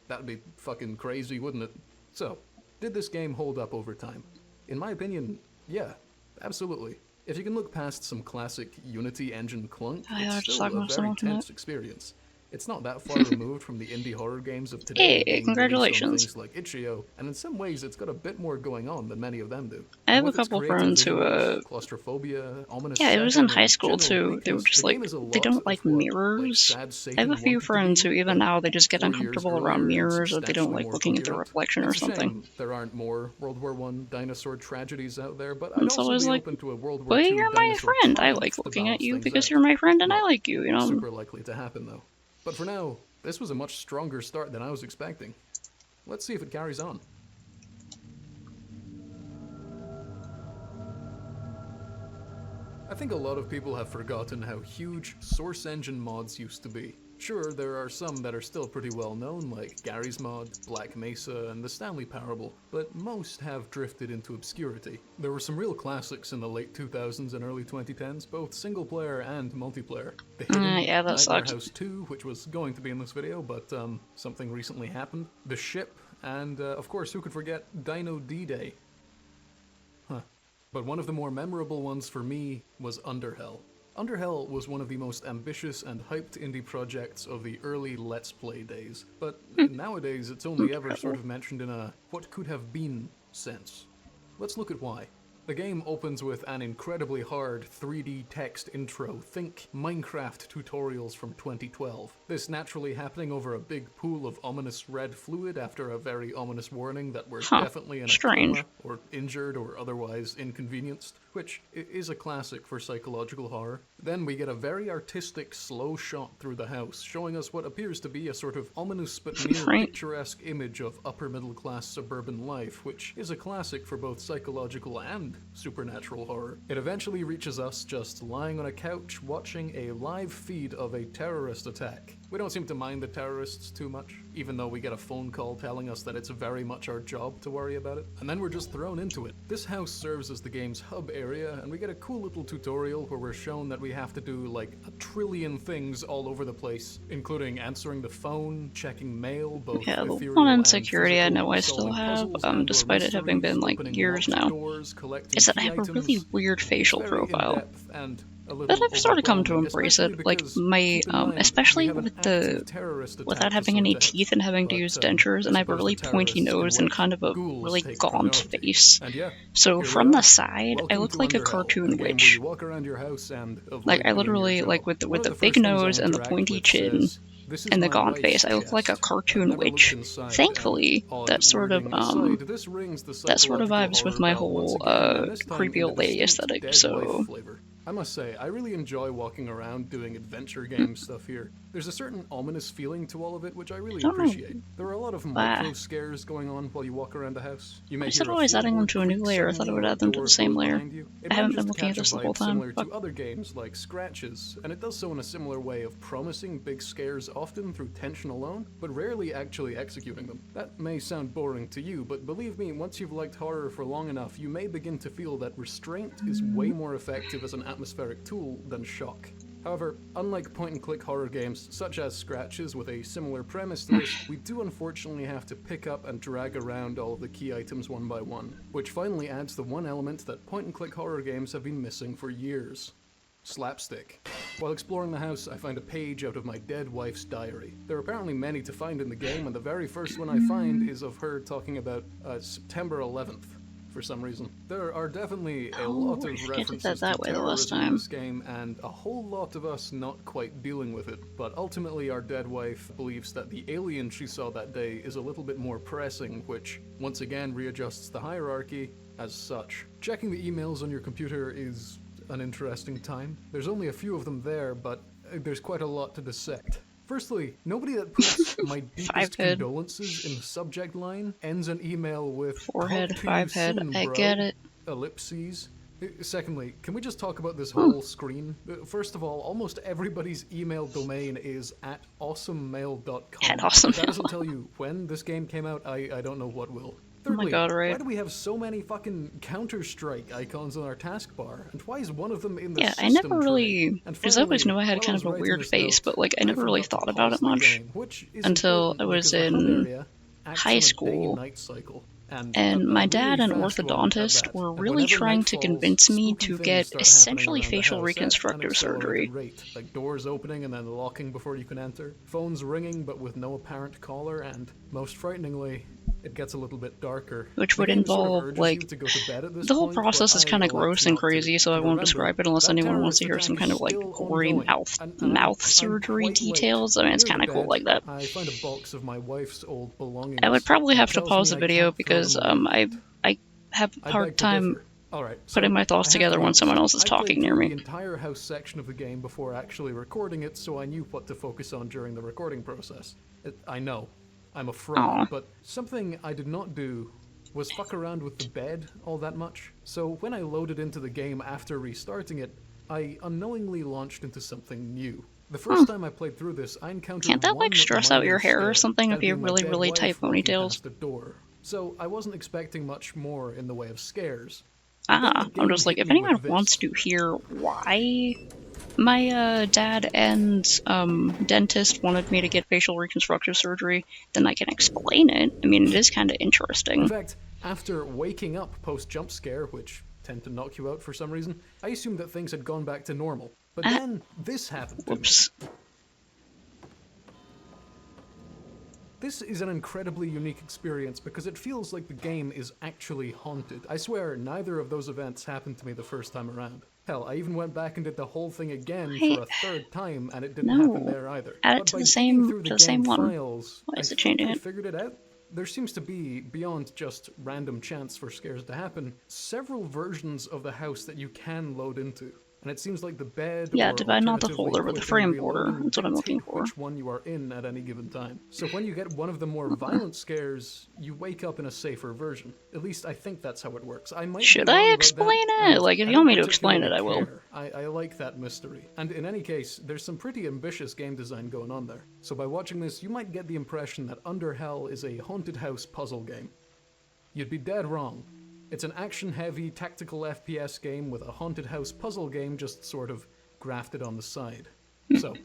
That'd be fucking crazy, wouldn't it? So, did this game hold up over time? In my opinion, yeah, absolutely. If you can look past some classic Unity engine clunk, it's still a very tense experience. It's not that far removed from the indie horror games of today, Hey, being released on congratulations. things like Itch.io, and in some ways it's got a bit more going on than many of them do. I And have a with its couple creative friends who, visuals, claustrophia, ominous yeah, it was in setting, high and school general too. They were bleakness, just the like, game is a they lot don't of like what, mirrors. sad I have Satan a few wanted to friends be, who even but now they just get 4 years uncomfortable around earlier and mirrors or they don't substantially like more looking at the coherent. reflection or It's a something. shame there aren't more World War I dinosaur tragedies out there, but I'd And so I also was be like, open to a World War but II you're my dinosaur friend. I triumph like to looking at balance you things because out. you're my friend and I Not like you, you know? super likely to happen though. But for now, this was a much stronger start than I was expecting. Let's see if it carries on. I think a lot of people have forgotten how huge Source Engine mods used to be. Sure, there are some that are still pretty well known, like Garry's Mod, Black Mesa, and the Stanley Parable, but most have drifted into obscurity. There were some real classics in the late 2000s and early 2010s, both single player and multiplayer. The Hidden, Yeah, that Nightmare sucks. House 2, which was going to be in this video, but something recently happened. The Ship, and of course, who could forget Dino D-Day? Huh. But one of the more memorable ones for me was Underhell. Underhell was one of the most ambitious and hyped indie projects of the early Let's Play days, but nowadays it's only ever sort of mentioned in a what could have been sense. Let's look at why. The game opens with an incredibly hard 3D text intro. Think Minecraft tutorials from 2012. This naturally happening over a big pool of ominous red fluid after a very ominous warning that we're definitely in a Strange. coma or injured or otherwise inconvenienced, which is a classic for psychological horror. Then we get a very artistic slow shot through the house, showing us what appears to be a sort of ominous but near Right. picturesque image of upper middle class suburban life, which is a classic for both psychological and supernatural horror. It eventually reaches us just lying on a couch watching a live feed of a terrorist attack. We don't seem to mind the terrorists too much, even though we get a phone call telling us that it's very much our job to worry about it. And then we're just thrown into it. This house serves as the game's hub area, and we get a cool little tutorial where we're shown that we have to do like a trillion things all over the place, including answering the phone, checking mail, both Yeah, the ethereal one and insecurity I physical, know I still solving have, puzzles and/or despite it having been mysteries, like opening years locked now, doors, collecting is that I key have a items. really weird facial Very profile. in-depth and a But little I've started to come to overwhelming, embrace especially it, like because, my, keep in mind, especially we have an with active the, terrorist attack without to having any sort out. teeth and having to But, use dentures, and I have a suppose really the pointy terrorists can nose and wait. kind of a Ghouls really take gaunt priority. face. And yeah, So here from we the are. side, I Welcome look to like a Underhell, cartoon a game where witch. you walk around your house and avoid Like I doing your literally, job. like with One the of the big first things I nose and the interact pointy with chin says, "This is and the my gaunt wife's face, I look like a chest." cartoon I've never looked witch. inside, Thankfully, and odd that sort of wording aside, this rings the that sort of psychological vibes with horror my bell once whole again, and this time creepy in a old lady distinct aesthetic. dead So wife flavor. I must say, I really enjoy walking around doing adventure game stuff here. There's a certain ominous feeling to all of it, which I really don't know. appreciate. There are a lot of micro scares going on while you walk around the house. You may Why is it hear a always adding them floorboard to a new creak layer? I thought it suddenly, would or a add them to door the same close layer. behind you. It I haven't manages been to looking at catch a this the whole vibe time. similar Fuck. to other games like Scratches, and it does so in a similar way of promising big scares often through tension alone, but rarely actually executing them. That may sound boring to you, but believe me, once you've liked horror for long enough, you may begin to feel that restraint is way more effective as an atmospheric tool than shock. However, unlike point-and-click horror games such as Scratches with a similar premise to this, we do unfortunately have to pick up and drag around all of the key items one by one, which finally adds the one element that point-and-click horror games have been missing for years. Slapstick. While exploring the house, I find a page out of my dead wife's diary. There are apparently many to find in the game, and the very first one I find is of her talking about September 11th. For some reason, there are definitely a lot of I forget it references that to way the last terrorism in time. this game, and a whole lot of us not quite dealing with it. But ultimately, our dead wife believes that the alien she saw that day is a little bit more pressing, which once again readjusts the hierarchy as such. Checking the emails on your computer is an interesting time. There's only a few of them there, but there's quite a lot to dissect. Firstly, nobody that puts my deepest Five-head. condolences in the subject line ends an email with Forehead, "Talk to you five-head, soon, I bro," get it. ellipses. Secondly, can we just talk about this whole screen? First of all, almost everybody's email domain is at awesomemail.com. At awesome If that doesn't mail. tell you when this game came out, I don't know what will. Oh my Thirdly, god, right. why do we have so many fucking Counter-Strike icons on our taskbar? And why is one of them in the Yeah, I system never tray? really, And because I always finally, knew I had while kind was of a writing weird this face, note, but like I never really forgot to thought about pause it the much game, which is until important I was because the hub in area acts high on a school. day-night cycle. And my dad and really fast one at orthodontist that. were And really whenever trying night to falls, convince me spooky to things get start essentially happening around the facial house at an reconstructive accelerated surgery. rate, like doors opening and then locking before you can enter, phones ringing but with no apparent caller, and most frighteningly, it gets a little bit darker. Which The would game sort of involve, urges like, you to go to bed at this the whole point, process but is kind I of elect gross and not to. crazy, so I And won't remember, describe it unless that anyone wants terrorist to hear some attack kind is of like still gory ongoing, mouth and I'm surgery quite late. details. I mean, it's Near kind the of cool bed, like that. I find a box of my wife's old belongings. I would probably and have to tells pause me the I video can't throw because them away. I have a I hard beg to time differ. Alright, putting my thoughts I have to together be when honest. someone else is I talking played near through me. the entire house section of the game before actually recording it, so I knew what to focus on during the recording process. I know, I'm a fraud, Aw. but something I did not do was fuck around with the bed all that much. So when I loaded into the game after restarting it, I unknowingly launched into something new. The first time I played through this, I encountered Can't that, one like, stress out your minor hair or step, something if that you have being my really, dead really wife tight walking ponytails? past the door. So I wasn't expecting much more in the way of scares. I'm just like, if anyone wants to hear why my dad and dentist wanted me to get facial reconstructive surgery, then I can explain it. I mean, it is kind of In interesting. fact, after waking up post-jump scare, which tend to knock you out for some reason, I assumed that things had gone back to normal. But then this happened to me. Whoops. This is an incredibly unique experience because it feels like the game is actually haunted. I swear, neither of those events happened to me the first time around. Hell, I even went back and did the whole thing again for a third time, and it didn't happen there either. Add it But to by the digging same through the to the same game one. files, Why I is it think changing I it? figured it out. There seems to be, beyond just random chance for scares to happen, several versions of the house that you can load into. And it seems like the bed Yeah, or divide not the alternatively folder with the quick frame and border. reloading That's what I'm looking dictate for. which one you are in at any given time. So when you get one of the more violent scares, you wake up in a safer version. At least I think that's how it works. I might Should be wrong I about explain that, it? and Like, if I you don't want me to explain it, I will. particularly care. I like that mystery. And in any case, there's some pretty ambitious game design going on there. So by watching this, you might get the impression that Under Hell is a haunted house puzzle game. You'd be dead wrong. It's an action-heavy tactical FPS game with a haunted house puzzle game just sort of grafted on the side. So,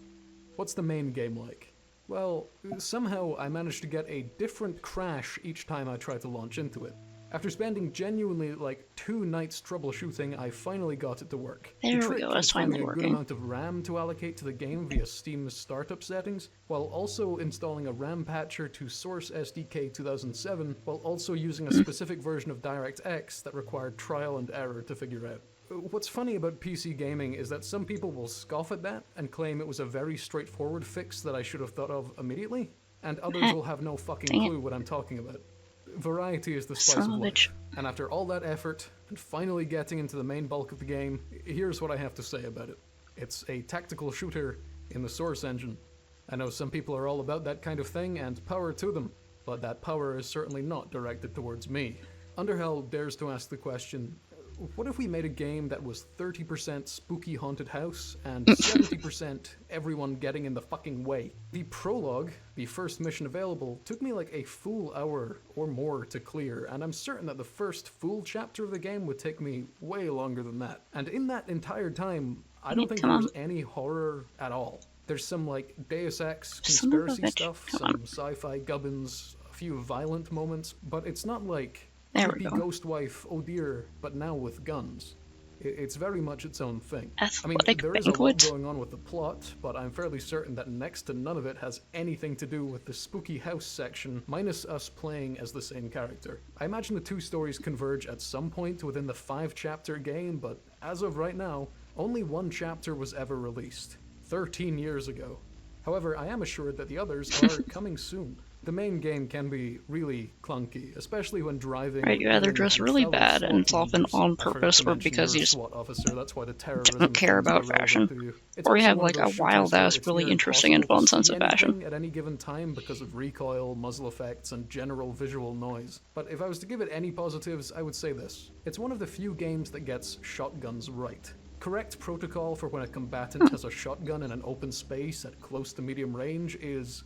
what's the main game like? Well, somehow I managed to get a different crash each time I tried to launch into it. After spending genuinely like 2 nights troubleshooting, I finally got it to work. There The we trick go, is it's finally finding a good working. amount of RAM to allocate to the game via Steam's startup settings, while also installing a RAM patcher to Source SDK 2007, while also using a specific version of DirectX that required trial and error to figure out. What's funny about PC gaming is that some people will scoff at that and claim it was a very straightforward fix that I should have thought of immediately, and others will have no fucking Dang it. clue what I'm talking about. Variety is the spice Son of of a life. bitch. And after all that effort, and finally getting into the main bulk of the game, here's what I have to say about it. It's a tactical shooter in the Source engine. I know some people are all about that kind of thing, and power to them, but that power is certainly not directed towards me. Underhell dares to ask the question, what if we made a game that was 30% spooky haunted house and 70% everyone getting in the fucking way? The prologue, the first mission available, took me like a full hour or more to clear, and I'm certain that the first full chapter of the game would take me way longer than that. And in that entire time, I don't think Come there on. was any horror at all. There's some like Deus Ex Son of a conspiracy bitch. stuff, Come some on. sci-fi gubbins, a few violent moments, but it's not like There we creepy go. ghost wife, oh dear, but now with guns. It's very much its own thing. I mean, Athletic there is a lot banquet. going on with the plot, but I'm fairly certain that next to none of it has anything to do with the spooky house section, minus us playing as the same character. I imagine the 2 stories converge at some point within the 5-chapter game, but as of right now, only 1 chapter was ever released, 13 years ago. However, I am assured that the others are coming soon. The main game can be really clunky, especially when driving. Right, you either killing, dress and really fellow bad, and SWAT it's often members. on I forgot purpose to or mention because you're you a just SWAT officer, that's why the terrorism don't care things are about relevant fashion. to you. It's Or you also have one of like a those wild shooters where ass, it's really near interesting and impossible fun to sense see of fashion. anything at any given time because of recoil, muzzle effects, and general visual noise. But if I was to give it any positives, I would say this. It's one of the few games that gets shotguns right. Correct protocol for when a combatant has a shotgun in an open space at close to medium range is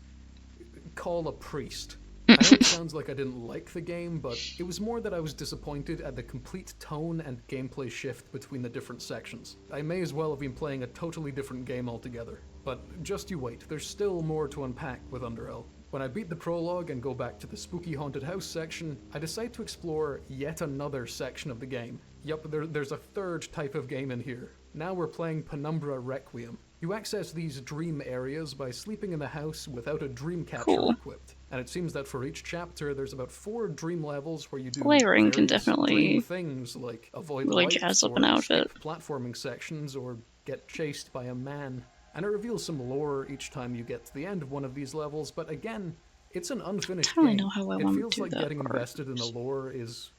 call a priest. I know it sounds like I didn't like the game, but it was more that I was disappointed at the complete tone and gameplay shift between the different sections. I may as well have been playing a totally different game altogether. But just you wait, there's still more to unpack with Underhell. When I beat the prologue and go back to the spooky haunted house section, I decide to explore yet another section of the game. Yup, there's a third type of game in here. Now we're playing Penumbra Requiem. You access these dream areas by sleeping in the house without a dream catcher Cool. equipped. And it seems that for each chapter, there's about 4 dream levels where you do Layering can various definitely dream things like avoid really lights jazz up or an outfit. skip platforming sections or get chased by a man. And it reveals some lore each time you get to the end of one of these levels, but again, it's an unfinished I don't game. know how I It want to feels do like that getting part. invested in the lore is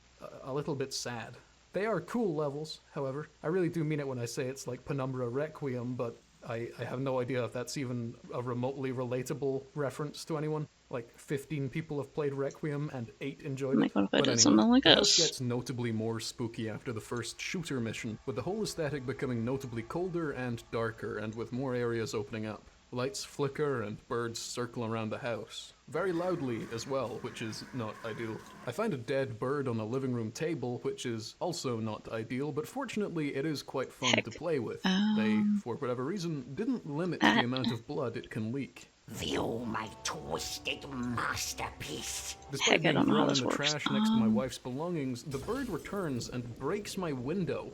a little bit sad. They are cool levels, however. I really do mean it when I say it's like Penumbra Requiem, but I have no idea if that's even a remotely relatable reference to anyone. Like 15 people have played Requiem and 8 enjoyed Like, it. what if I But did anyway, something like the house this? gets notably more spooky after the first shooter mission, with the whole aesthetic becoming notably colder and darker, and with more areas opening up. Lights flicker and birds circle around the house. Very loudly as well, which is not ideal. I find a dead bird on a living room table, which is also not ideal, but fortunately it is quite fun Heck. to play with. They, for whatever reason, didn't limit the amount of blood it can leak. View my twisted masterpiece. Despite Heck, I being don't know how thrown in this the works. trash next to my wife's belongings, the bird returns and breaks my window.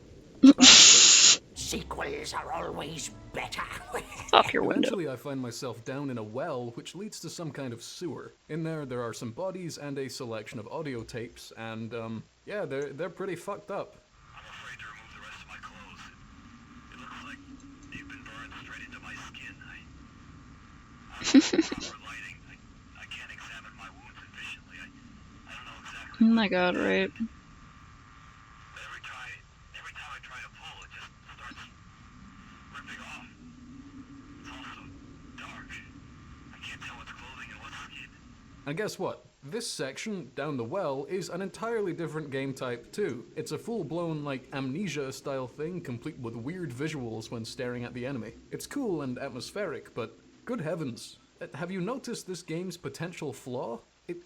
sequels are always better. Up your window. Eventually, I find myself down in a well, which leads to some kind of sewer. In there are some bodies and a selection of audio tapes, and yeah, they're pretty fucked up. I'm afraid to remove the rest of my clothes. It looks like they've been burned straight into my skin. I don't know proper lighting. I can't examine my wounds efficiently. I don't know exactly. Oh my god, right? But every time I try to pull, it just starts ripping off. It's also dark. I can't tell what's clothing and what's skin. And guess what? This section, down the well, is an entirely different game type too. It's a full-blown, like, Amnesia-style thing, complete with weird visuals when staring at the enemy. It's cool and atmospheric, but good heavens, have you noticed this game's potential flaw?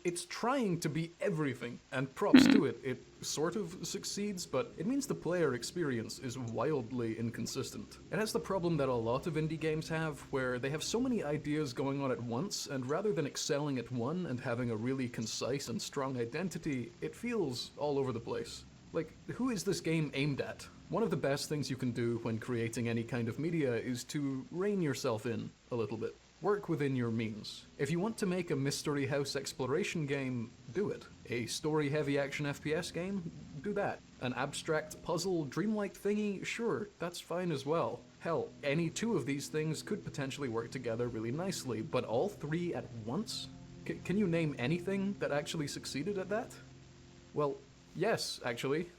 It's trying to be everything, and props to it. It sort of succeeds, but it means the player experience is wildly inconsistent. It has the problem that a lot of indie games have, where they have so many ideas going on at once, and rather than excelling at one and having a really concise and strong identity, it feels all over the place. Like, who is this game aimed at? One of the best things you can do when creating any kind of media is to rein yourself in a little bit. Work within your means. If you want to make a Mystery House exploration game, do it. A story-heavy action FPS game, do that. An abstract puzzle dreamlike thingy, sure, that's fine as well. Hell, any two of these things could potentially work together really nicely, but all three at once? Can you name anything that actually succeeded at that? Well, yes, actually.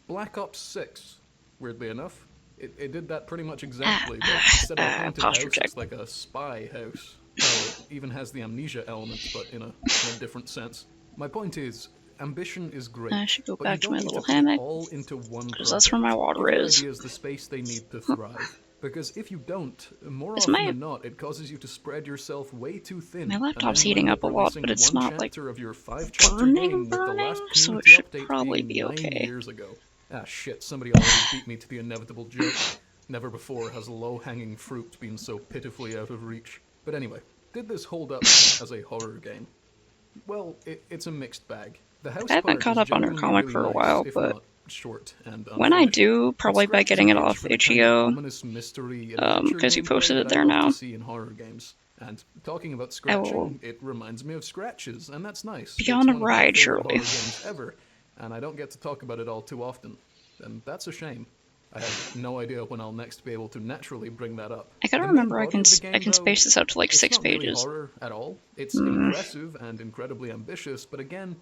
Black Ops 6, weirdly enough. It did that pretty much exactly, but instead of a haunted house, it's like a spy house. Oh, it even has the amnesia element, but in a different sense. My point is, ambition is great, I should go but back you to my don't need little to put it hammock, all into one because that's where my water Give your is. ideas the space they need to thrive. Because if you don't, more Is often my- than not, it causes you to spread yourself way too thin. My and laptop's then you heating end up a lot, releasing but it's one not, like, chapter of your 5-chapter game with the last so it community should update probably being be 9 okay. years ago. Ah shit, somebody already beat me to the inevitable joke. Never before has low-hanging fruit been so pitifully out of reach. But anyway, did this hold up as a horror game? Well, it's a mixed bag. The house I haven't part caught is up on her genuinely comic really for a nice, while, if but not short and when I unfinished. do, probably by Scratches getting it an itch off for the kind of itch.io, ominous mystery adventure because you gameplay posted it that I there love now. to see in horror games. And talking about scratching, will it reminds me of Scratches, and that's nice. be It's on a one of my ride, favorite surely. horror games ever, and I don't get to talk about it all too often. And that's a shame. I have no idea when I'll next be able to naturally bring that up. I gotta The main remember I body can of the I game, can though, space this out to like it's 6 not really pages. horror at all. It's impressive and incredibly ambitious, but again,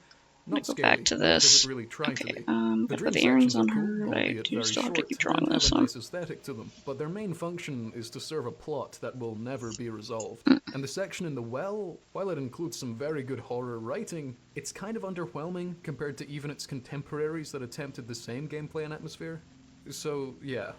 not Go scary. back to nor does this. it really try to Okay, be. gotta The put dream the earrings sections on are her, cool, but I albeit do very still have to short, keep drawing and have this a one. nice aesthetic to them. But their main function is to serve a plot that will never be resolved. And the section in the well, while it includes some very good horror writing, it's kind of underwhelming compared to even its contemporaries that attempted the same gameplay and atmosphere. So, yeah.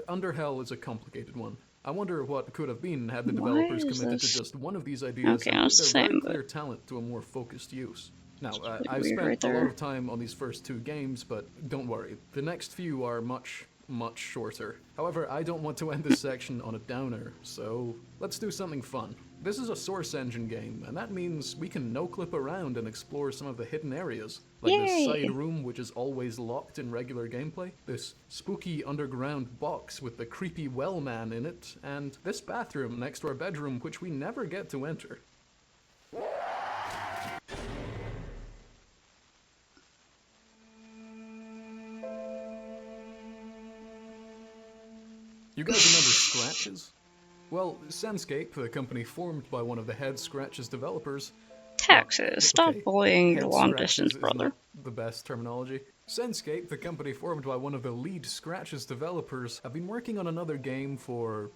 Underhell is a complicated one. I wonder what could have been had the Why developers is committed this- to just one of these ideas Okay, and no, put it's the their very same, but- clear talent to a more focused use. Now, really I've weird spent right a lot there. of time on these first two games, but don't worry, the next few are much shorter. However, I don't want to end this section on a downer, so let's do something fun. This is a Source Engine game, and that means we can no-clip around and explore some of the hidden areas, like this Yay! side room which is always locked in regular gameplay, this spooky underground box with the creepy well man in it, and this bathroom next to our bedroom which we never get to enter. You guys remember Scratches? Well, Senscape, the company formed by one of the head Scratches developers. Taxes. Stop Okay, bullying your head long Scratches distance is brother. not the best terminology. Senscape, the company formed by one of the lead Scratches developers, have been working on another game for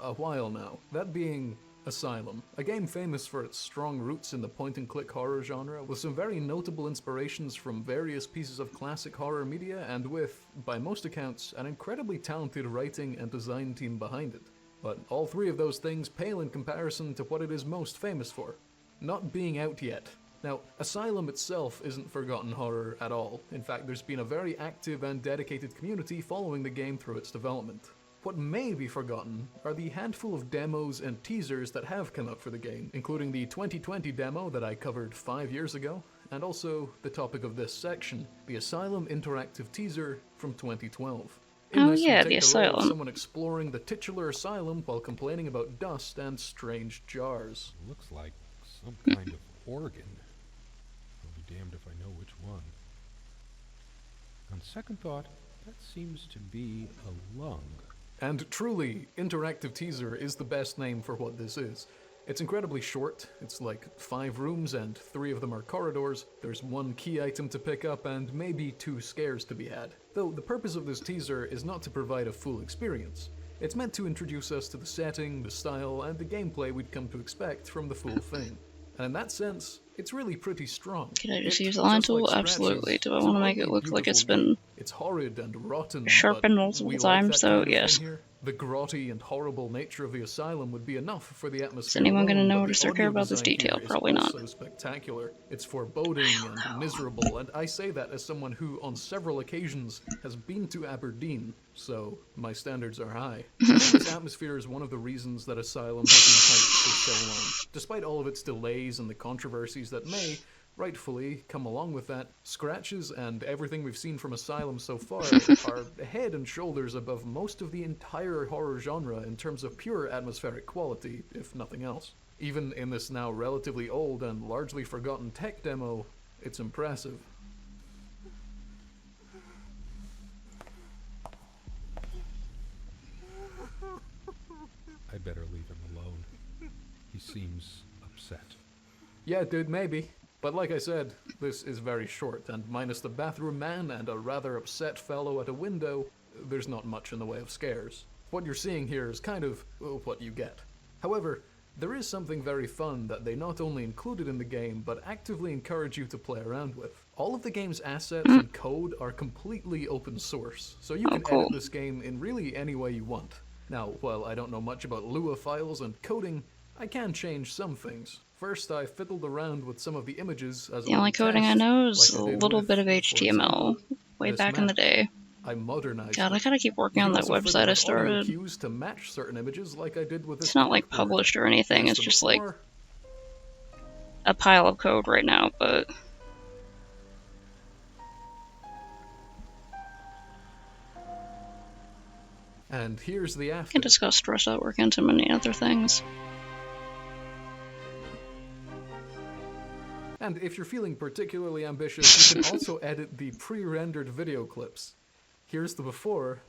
a while now. That being Asylum, a game famous for its strong roots in the point-and-click horror genre, with some very notable inspirations from various pieces of classic horror media, and with, by most accounts, an incredibly talented writing and design team behind it. But all three of those things pale in comparison to what it is most famous for: not being out yet. Now, Asylum itself isn't forgotten horror at all. In fact, there's been a very active and dedicated community following the game through its development. What may be forgotten are the handful of demos and teasers that have come out for the game, including the 2020 demo that I covered 5 years ago, and also the topic of this section, the Asylum interactive teaser from 2012. In Oh this, we yeah, take the the role of asylum. someone exploring the titular asylum while complaining about dust and strange jars. Looks like some kind of organ. I'll be damned if I know which one. On second thought, that seems to be a lung. And truly, Interactive Teaser is the best name for what this is. It's incredibly short, it's like 5 rooms and 3 of them are corridors, there's 1 key item to pick up and maybe 2 scares to be had. Though the purpose of this teaser is not to provide a full experience. It's meant to introduce us to the setting, the style, and the gameplay we'd come to expect from the full thing. And in that sense, it's really pretty strong. Can I just It, use the line just like tool? Scratches, Absolutely. Do I is want to an make it oddly look like it's beautiful been game. It's horrid and rotten, sharpened but multiple we like times, that though? kind of Yes. thing here. The grotty and horrible nature of the asylum would be enough for the atmosphere. Is anyone going to alone, but notice the or care audio about this design detail? here is Probably not. also spectacular. It's foreboding and miserable, and I say that as someone who, on several occasions, has been to Aberdeen, so my standards are high. I think this atmosphere is one of the reasons that Asylum has been hyped for so long. Despite all of its delays and the controversies that may, rightfully, come along with that, Scratches and everything we've seen from Asylum so far are head and shoulders above most of the entire horror genre in terms of pure atmospheric quality, if nothing else. Even in this now relatively old and largely forgotten tech demo, it's impressive. I better leave him alone. He seems upset. Yeah, dude, maybe. But like I said, this is very short, and minus the bathroom man and a rather upset fellow at a window, there's not much in the way of scares. What you're seeing here is kind of what you get. However, there is something very fun that they not only included in the game, but actively encourage you to play around with. All of the game's assets and code are completely open source, so you can cool. edit this game in really any way you want. Now, while I don't know much about Lua files and coding, I can change some things. First, I fiddled around with some of the images as The only coding I know is a little bit of for HTML. example, Way this back in the map. day. I modernized God, I it. gotta keep working You on can that also fiddle website I with audio started. cues to match certain images like I did with this It's not like corkboard. published or anything, As it's the just like before, a pile of code right now, but and here's the I after. just got stressed out working on too many other things. And if you're feeling particularly ambitious, you can also edit the pre-rendered video clips. Here's the before,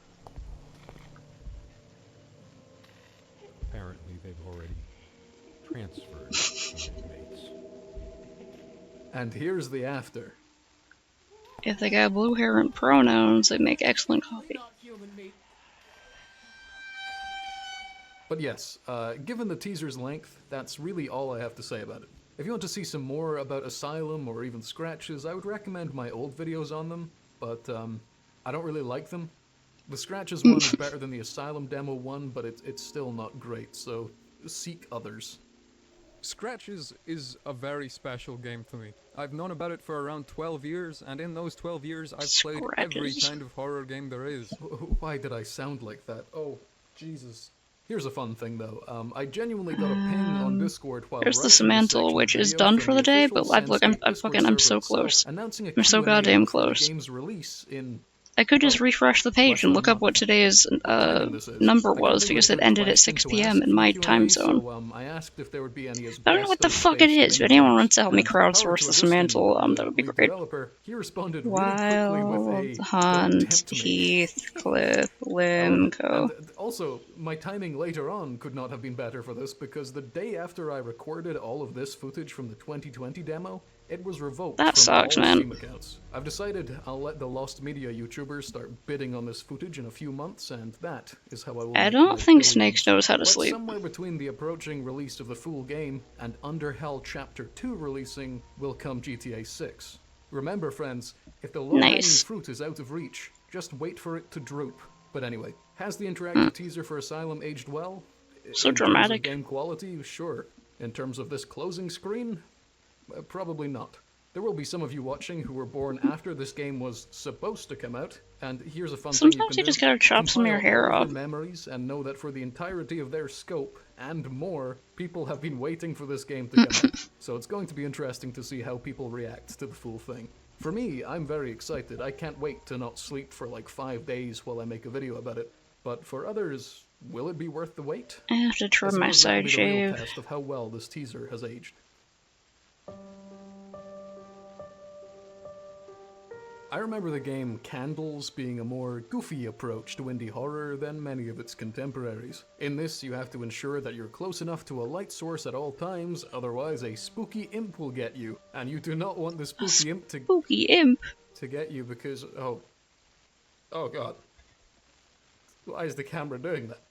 Apparently, they've already transferred some inmates. and here's the after. If they got blue hair and pronouns, they make excellent coffee. But yes, given the teaser's length, that's really all I have to say about it. If you want to see some more about Asylum or even Scratches, I would recommend my old videos on them, but I don't really like them. The Scratches one is better than the Asylum demo one, but it's still not great, so seek others. Scratches is a very special game to me. I've known about it for around 12 years, and in those 12 years I've played every Scratches. kind of horror game there is. Why did I sound like that? Oh, Jesus. Here's a fun thing, though. I genuinely got a ping on Discord while Here's the writing this Semantle, section which is video done from for the day, official but like, look, I'm Discord fucking, I'm server so itself, close. announcing a I'm so Q&A goddamn for the close. game's release in I could just refresh the page and look up what today's number I was, couldn't because think it of a ended at question 6 to p.m. ask in for my the time Q&A, zone. So, I asked if there would be any as I don't know what the fuck it is, but anyone wants to help me crowdsource the Semantle, that would be great. Developer, he responded really quickly with Wild a Hunt, "Don't tempt me." Heathcliff, Oh, Limco. and also, my timing later on could not have been better for this because the day after I recorded all of this footage from the 2020 demo, it was revoked That from sucks, all man. Steam accounts. I've decided I'll let the Lost Media YouTubers start bidding on this footage in a few months, and that is how I will I make don't my think billions. Snakes knows how to But sleep. somewhere between the approaching release of the full game and Under Hell Chapter 2 releasing will come GTA 6. Remember, friends, if the low-hanging Nice. fruit is out of reach, just wait for it to droop. But anyway, has the interactive teaser for Asylum aged well? So In terms of dramatic. game quality, sure. In terms of this closing screen, probably not. There will be some of you watching who were born after this game was supposed to come out, and here's a fun thing Sometimes you you can just do. gotta chop some of your Compile hair all off. their memories and know that for the entirety of their scope and more, people have been waiting for this game to come out. So it's going to be interesting to see how people react to the full thing. For me, I'm very excited. I can't wait to not sleep for like 5 days while I make a video about it. But for others, will it be worth the wait? I have to I trim my suppose that'll side be the real shave. test of how well this teaser has aged. I remember the game Candles being a more goofy approach to indie horror than many of its contemporaries. In this, you have to ensure that you're close enough to a light source at all times, otherwise a spooky imp will get you. And you do not want the spooky imp Spooky imp. to get you because, oh god. Why is the camera doing that?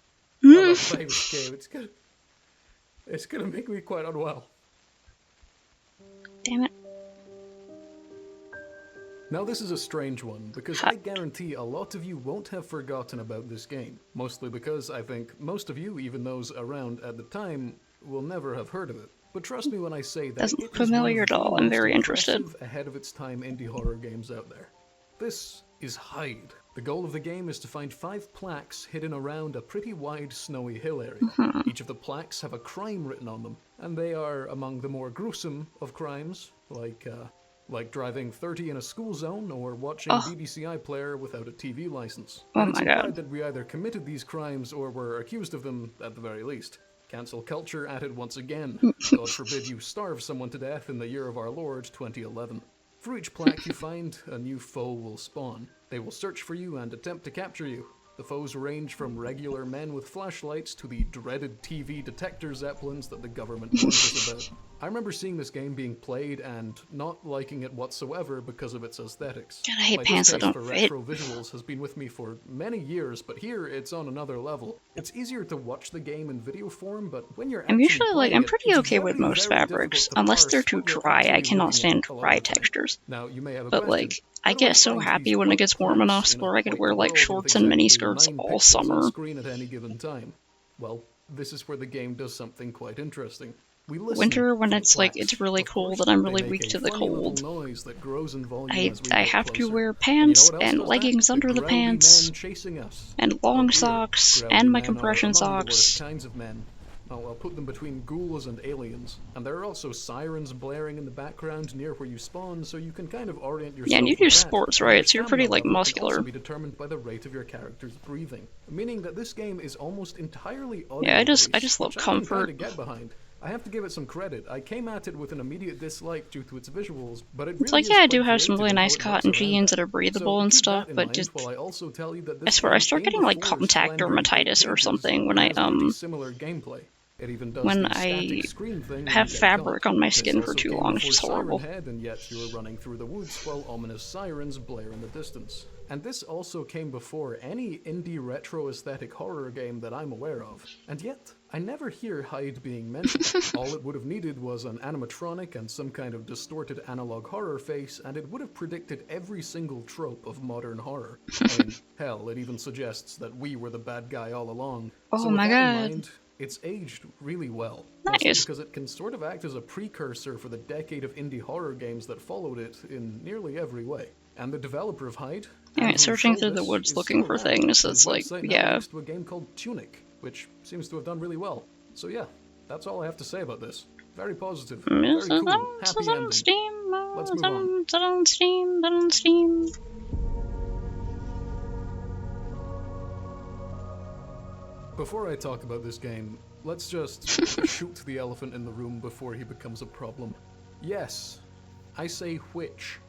I'm not playing this game, it's gonna make me quite unwell. Damn it. Now this is a strange one, because I guarantee a lot of you won't have forgotten about this game. Mostly because I think most of you, even those around at the time, will never have heard of it. But trust me when I say that Doesn't it look is one familiar of at the all. I'm most very interested. impressive, ahead of its time indie horror games out there. This is Hide. The goal of the game is to find 5 plaques hidden around a pretty wide snowy hill area. Each of the plaques have a crime written on them, and they are among the more gruesome of crimes, like driving 30 in a school zone or watching BBC iPlayer without a TV license. Oh And it's my God. implied that we either committed these crimes or were accused of them at the very least. Cancel culture at it once again. God forbid you starve someone to death in the year of our Lord 2011. For each plaque you find, a new foe will spawn. They will search for you and attempt to capture you. The foes range from regular men with flashlights to the dreaded TV detector zeppelins that the government warns us about. I remember seeing this game being played and not liking it whatsoever because of its aesthetics. God, I hate My pants that distaste don't for fit. retro visuals has been with me for many years, but here it's on another level. It's easier to watch the game in video form, but when you're I'm actually usually like, playing I'm it, pretty it's okay with very, most very fabrics, difficult to unless they're parse too what you're dry. I actually cannot looking stand at a lot dry of the time. textures. Now, you may have a But question. like, How I do get so find happy these when it white gets warm enough plaques in a where I can white wear like world with shorts and mini exactly skirts 9 all pixels on summer. screen at any given time? Well, this is where the game does something quite interesting. We listen Winter, when for the it's like, plaques. it's really Of cold course, and I'm they really make weak a to the funny little cold. noise that grows in volume I as we I get have to closer. wear And pants you know what else and does leggings that? under the Growly pants men chasing us. and Oh long dear, socks growly and my men are compression among the worst socks. kinds of men. Oh, I'll put them between ghouls and aliens. And there are also sirens blaring in the background near where you spawn, so you can kind of orient yourself Yeah, and you with do that. sports, And right? your So you're pretty stamina like level can also muscular. be determined by the rate of your character's breathing, meaning that this game is almost entirely Yeah, I just audio-based, love which I can comfort. kinda get behind. I have to give it some credit. I came at it with an immediate dislike due to its visuals, but it It's really like, is yeah, I quite do have some creative really in how nice it works cotton around jeans that. that are breathable So and keep stuff, that in but mind, just, while I also tell you that I this swear, I game start came getting like before contact Splendor dermatitis or Pages, something when and I, has pretty similar gameplay. It even does when the I static screen thing when have you get fabric caught. on my This skin for also too came long. It's before just horrible. Siren Head, and yet you were running through the woods while ominous sirens blare in the distance. And this also came before any indie retro aesthetic horror game that I'm aware of. And yet, I never hear Hide being mentioned. All it would have needed was an animatronic and some kind of distorted analog horror face, and it would have predicted every single trope of modern horror. And hell, it even suggests that we were the bad guy all along. Oh So with my that in God. mind, it's aged really well. Mostly Nice. because it can sort of act as a precursor for the decade of indie horror games that followed it in nearly every way. And the developer of Hide, Anyway, Andrew searching through the Schultes, woods is looking still for around. things, His it's like, website now yeah. links to a game called Tunic, which seems to have done really well. So yeah, that's all I have to say about this. Very positive, very Is it cool, on, happy is it on ending. Steam? Let's Is move it on. is it on Steam? Is it on Steam? Before I talk about this game, let's just shoot the elephant in the room before he becomes a problem. Yes, I say which,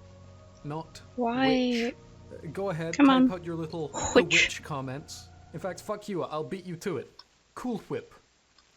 not Why? which. Go ahead, Come type on. out your little Which? which comments. In fact, fuck you, I'll beat you to it. Cool Whip.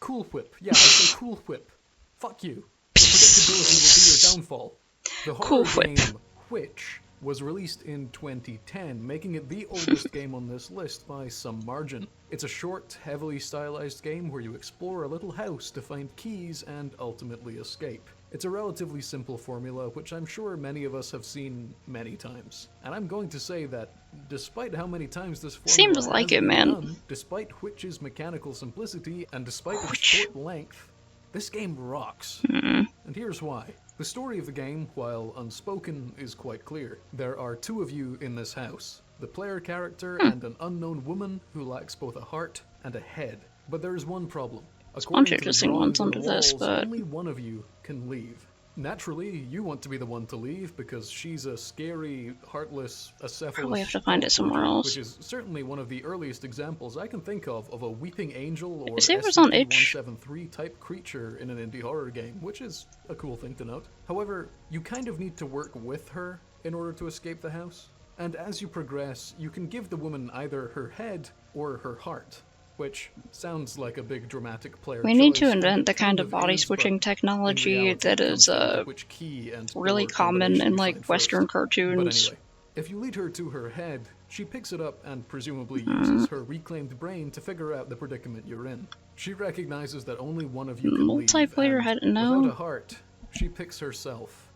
Cool Whip. Yeah, I say Cool Whip. Fuck you. The predictability will be your downfall. The horror Cool Whip. game Which was released in 2010, making it the oldest game on this list by some margin. It's a short, heavily stylized game where you explore a little house to find keys and ultimately escape. It's a relatively simple formula, which I'm sure many of us have seen many times. And I'm going to say that, despite how many times this formula Seems has like it, been man. done, despite Which's mechanical simplicity, and despite its Which? short length, this game rocks. And here's why. The story of the game, while unspoken, is quite clear. There are 2 of you in this house. The player character and an unknown woman who lacks both a heart and a head. But there is one problem. bunch According of to the interesting drawings ones on the under this, walls, but- only one of you can leave. Naturally, you want to be the one to leave because she's a scary, heartless, acephalous Probably have to find it somewhere teleporter, else. which is certainly one of the earliest examples I can think of a weeping angel or See if it's on itch. SCP-173 type creature in an indie horror game, which is a cool thing to note. However, you kind of need to work with her in order to escape the house, and as you progress, you can give the woman either her head or her heart, which sounds like a big dramatic player We need choice, to and invent it the kind kind of body is, switching but in technology reality, that it is comes down to which key and really door common combination in you like find Western first. cartoons. But anyway, if you lead her to her head, she picks it up and presumably uses her reclaimed brain to figure out the predicament you're in. She recognizes that only one of you can leave, Multiplayer and had without a no. heart, she picks herself.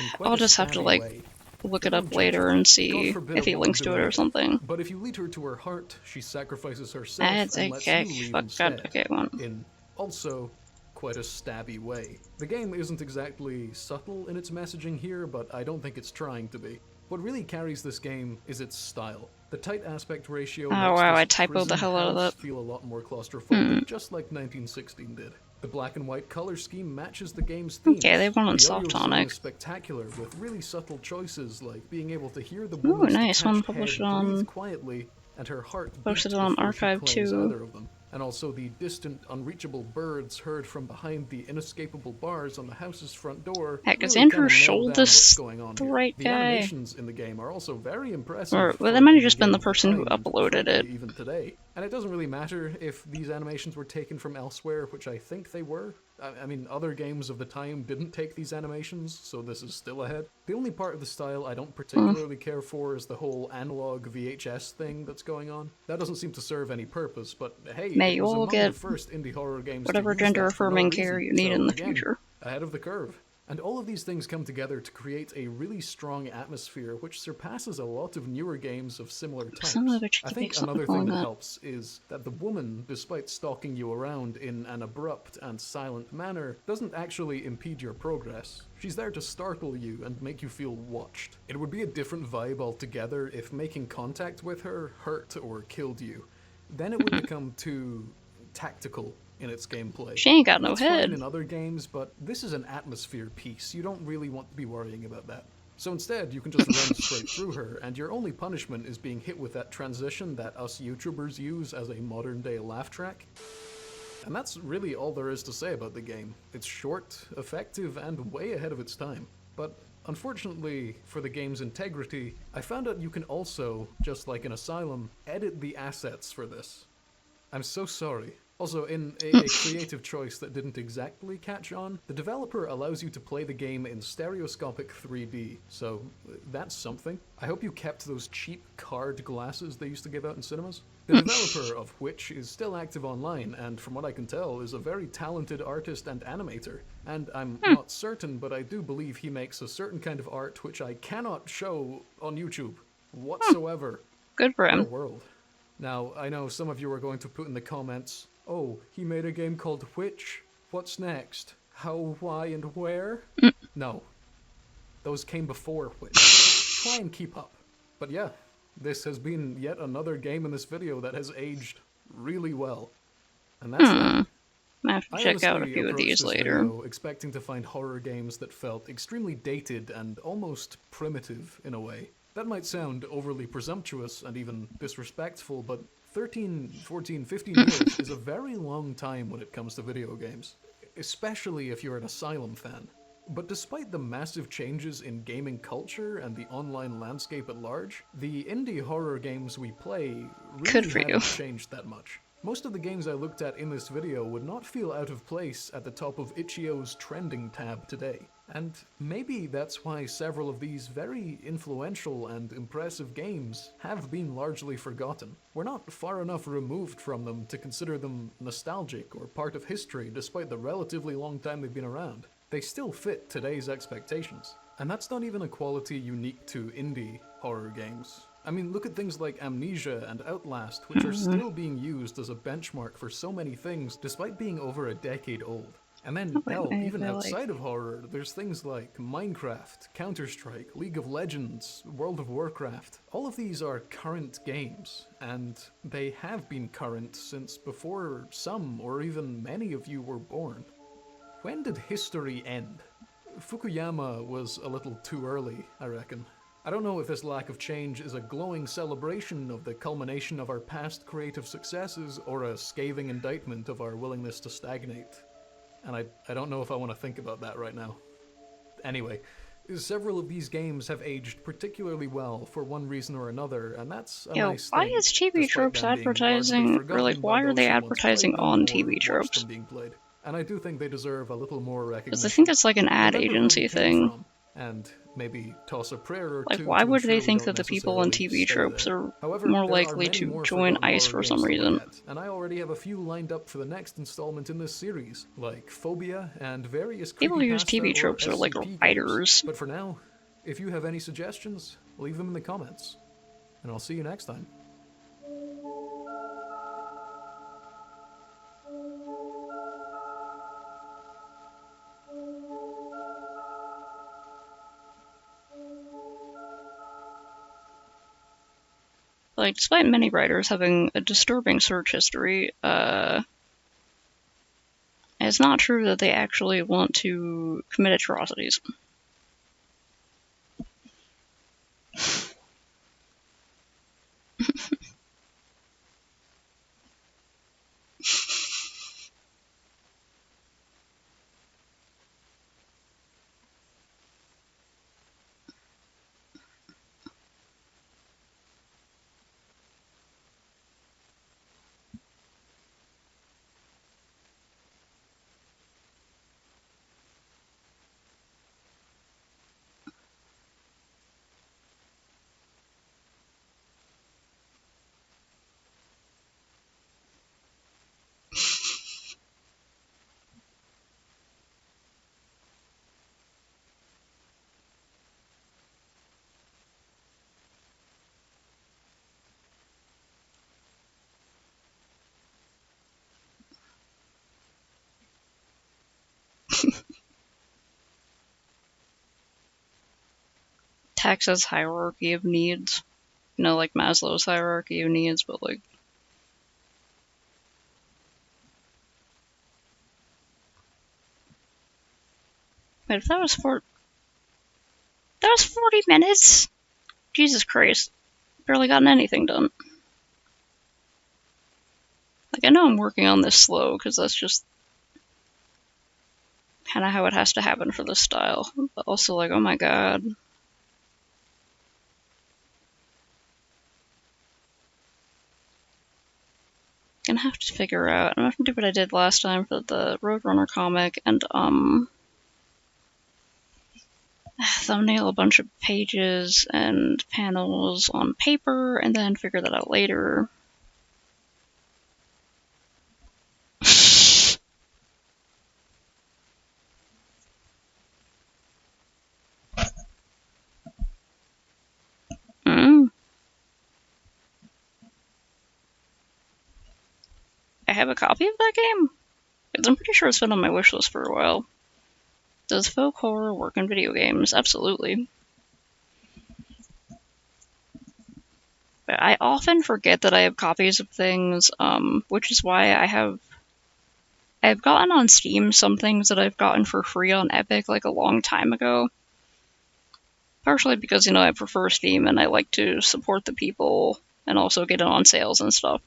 In quite I'll a just have to stabby like way. look it Nothing up later judgmental. and God see forbid if he a woman links to doing it or something. But if you lead her to her heart, she sacrifices herself That's and lets you okay. leave Fuck God. instead. Okay, one. In also quite a stabby way. The game isn't exactly subtle in its messaging here, but I don't think it's trying to be. What really carries this game is its style. The tight aspect ratio Oh, makes wow, this I typoed the prison hell out of house that. feel a lot more claustrophobic, just like 1916 did. The black and white color scheme matches the game's themes. Okay, they went on The audio design Softonic. is spectacular, with really subtle choices like being able to hear the Ooh, woman's nice. One detached published head on- breathe quietly and her heart Posted beat it on before she Archive claims too. either of them. And also the distant, unreachable birds heard from behind the inescapable bars on the house's front door. Heck, is really Andrew kinda nail down what's Schultes going on the here. right The guy? animations in the game are also very impressive. Or- well, for that might have an just indie been game the of person who time, and uploaded frankly, it. even today. And it doesn't really matter if these animations were taken from elsewhere, which I think they were. I mean, other games of the time didn't take these animations, so this is still ahead. The only part of the style I don't particularly care for is the whole analog VHS thing that's going on. That doesn't seem to serve any purpose, but hey, May it you was all among get the first indie horror games whatever to use that for no gender-affirming care reason. you need So, in the again, future. ahead of the curve. And all of these things come together to create a really strong atmosphere which surpasses a lot of newer games of similar types. Son of a bitch, I keep think something another thing like that that. helps is that the woman, despite stalking you around in an abrupt and silent manner, doesn't actually impede your progress. She's there to startle you and make you feel watched. It would be a different vibe altogether if making contact with her hurt or killed you. Then it would become too tactical in its gameplay. She ain't got no That's head. fine in other games, but this is an atmosphere piece. You don't really want to be worrying about that. So instead, you can just run straight through her, and your only punishment is being hit with that transition that us YouTubers use as a modern-day laugh track. And that's really all there is to say about the game. It's short, effective, and way ahead of its time. But unfortunately for the game's integrity, I found out you can also, just like in Asylum, edit the assets for this. I'm so sorry. Also, in a creative choice that didn't exactly catch on, the developer allows you to play the game in stereoscopic 3D, so that's something. I hope you kept those cheap card glasses they used to give out in cinemas. The developer of which is still active online, and from what I can tell, is a very talented artist and animator. And I'm not certain, but I do believe he makes a certain kind of art which I cannot show on YouTube whatsoever. Good for What a him. world. Now, I know some of you are going to put in the comments, oh, he made a game called Which? What's next? How, why, and where? No. Those came before Which. Try and keep up. But yeah, this has been yet another game in this video that has aged really well. And that's that. I have to I check out a honestly few of approached these this later. video expecting to find horror games that felt extremely dated and almost primitive in a way. That might sound overly presumptuous and even disrespectful, but 13, 14, 15 years is a very long time when it comes to video games, especially if you're an Asylum fan. But despite the massive changes in gaming culture and the online landscape at large, the indie horror games we play Good really for you. haven't changed that much. Most of the games I looked at in this video would not feel out of place at the top of Itch.io's trending tab today. And maybe that's why several of these very influential and impressive games have been largely forgotten. We're not far enough removed from them to consider them nostalgic or part of history despite the relatively long time they've been around. They still fit today's expectations. And that's not even a quality unique to indie horror games. I mean, look at things like Amnesia and Outlast, which are still being used as a benchmark for so many things despite being over a decade old. And then, hell, even outside of horror, there's things like Minecraft, Counter-Strike, League of Legends, World of Warcraft. All of these are current games, and they have been current since before some or even many of you were born. When did history end? Fukuyama was a little too early, I reckon. I don't know if this lack of change is a glowing celebration of the culmination of our past creative successes or a scathing indictment of our willingness to stagnate. And I don't know if I want to think about that right now. Anyway, several of these games have aged particularly well for one reason or another, and that's a Yeah, nice why thing, is TV despite Tropes them being largely advertising, or like, forgotten by why are those they who once played advertising them on or TV watched Tropes? them being played. And I do think they deserve a little more Because I recognition. think it's like an ad Remember where we agency came thing. from, and maybe toss a prayer or Like, two why to would they ensure we think don't that the people on necessarily TV stay Tropes there. are However, more there are likely many to more join forgotten ICE horror for games some to look reason? at, and I already have a few lined up for the next installment in this series, like Phobia and various People who use creepypasta TV or Tropes are like SCP games. writers. But for now, if you have any suggestions, leave them in the comments, and I'll see you next time. Like, despite many writers having a disturbing search history, it's not true that they actually want to commit atrocities. Texas hierarchy of needs. You know, like Maslow's hierarchy of needs, but like. Wait, if that was 40 minutes? Jesus Christ. Barely gotten anything done. Like, I know I'm working on this slow, because that's just kind of how it has to happen for this style. But also, like, oh my god. Gonna have to figure out. I'm gonna have to do what I did last time for the Roadrunner comic and, thumbnail a bunch of pages and panels on paper and then figure that out later. Mm. I have a copy of that game? Because I'm pretty sure it's been on my wishlist for a while. Does folk horror work in video games? Absolutely. But I often forget that I have copies of things, which is why I've gotten on Steam some things that I've gotten for free on Epic like a long time ago. Partially because, you know, I prefer Steam and I like to support the people and also get it on sales and stuff.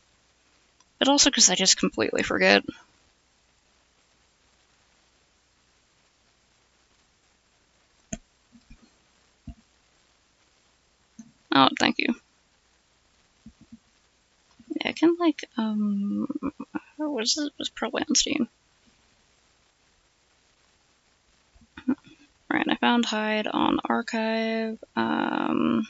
But also because I just completely forget. Oh, thank you. Yeah, I can, like, was probably on Steam. Right, I found Hyde on Archive. Mm.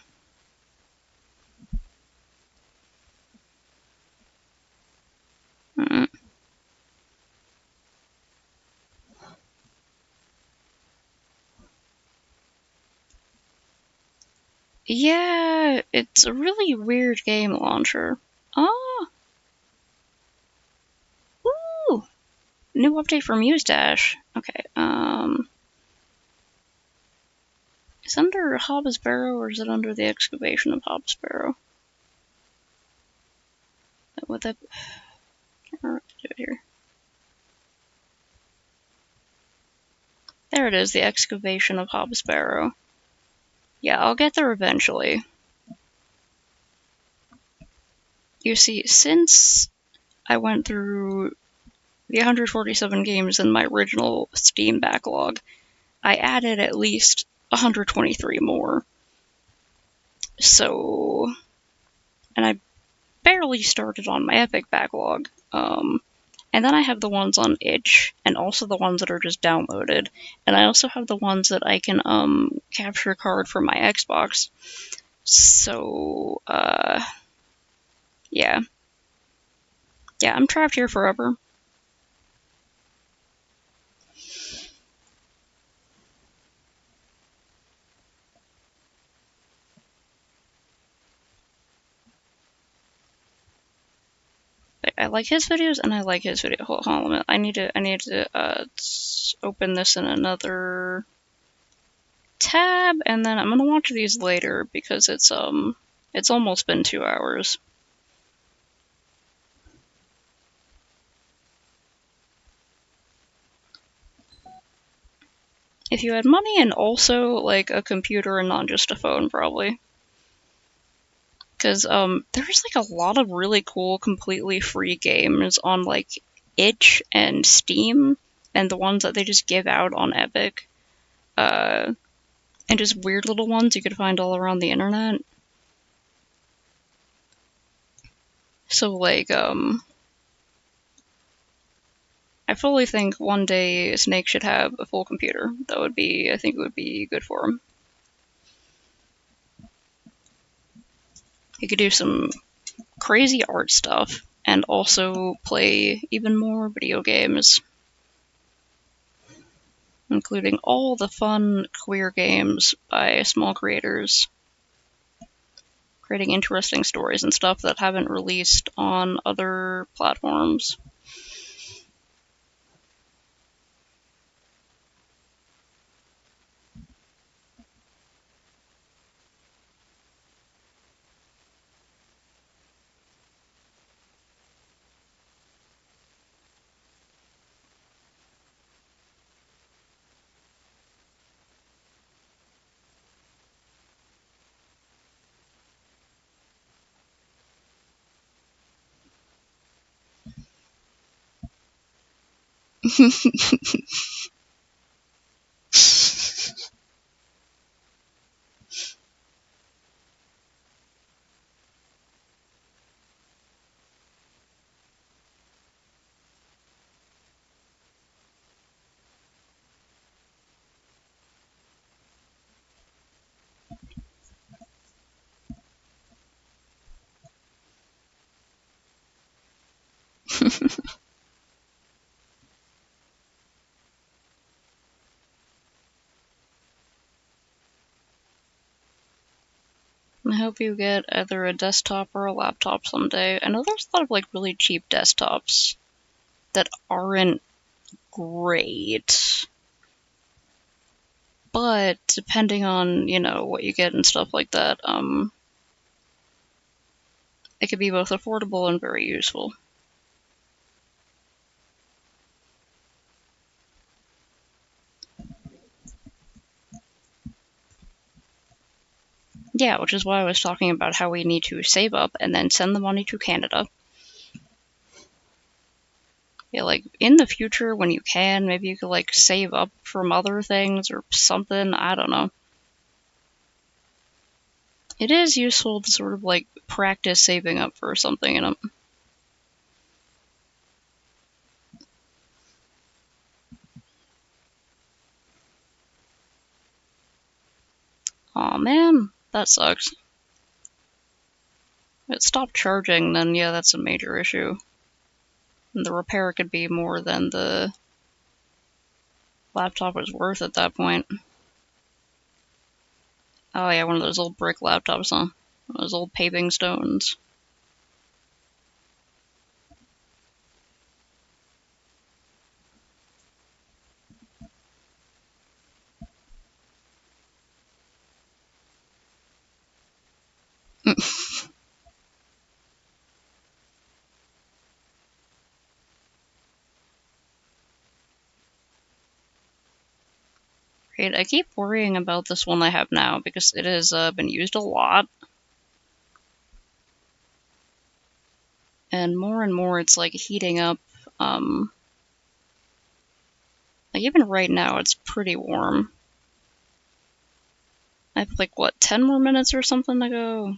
Yeah, it's a really weird game launcher. Oh! Ooh! New update for Muse-Dash. Okay, is it under Hobbs Barrow or is it under the excavation of Hobbs Barrow? Would that... I can't remember what to do it here. There it is, the excavation of Hobbs Barrow. Yeah, I'll get there eventually. You see, since I went through the 147 games in my original Steam backlog, I added at least 123 more. So, and I barely started on my Epic backlog. And then I have the ones on itch, and also the ones that are just downloaded. And I also have the ones that I can capture card from my Xbox. So, yeah. Yeah, I'm trapped here forever. I like his videos, and I like his video. Hold on a minute. I need to open this in another tab, and then I'm gonna watch these later because it's almost been 2 hours. If you had money and also like a computer and not just a phone, probably. Because there's like a lot of really cool, completely free games on like itch and Steam, and the ones that they just give out on Epic. And just weird little ones you could find all around the internet. So like I fully think one day Snake should have a full computer. I think it would be good for him. He could do some crazy art stuff and also play even more video games, including all the fun queer games by small creators, creating interesting stories and stuff that haven't released on other platforms. I hope you get either a desktop or a laptop someday. I know there's a lot of like really cheap desktops that aren't great, but depending on, what you get and stuff like that, it could be both affordable and very useful. Yeah, which is why I was talking about how we need to save up and then send the money to Canada. Yeah, like in the future when you can, maybe you could like save up from other things or something. I don't know. It is useful to sort of like practice saving up for something, Aw, man, that sucks. If it stopped charging, then yeah, that's a major issue. And the repair could be more than the laptop was worth at that point. Oh yeah, one of those old brick laptops, huh? One of those old paving stones. upgrade. I keep worrying about this one I have now because it has been used a lot. And more it's like heating up. Like even right now it's pretty warm. I have like, what, 10 more minutes or something to go?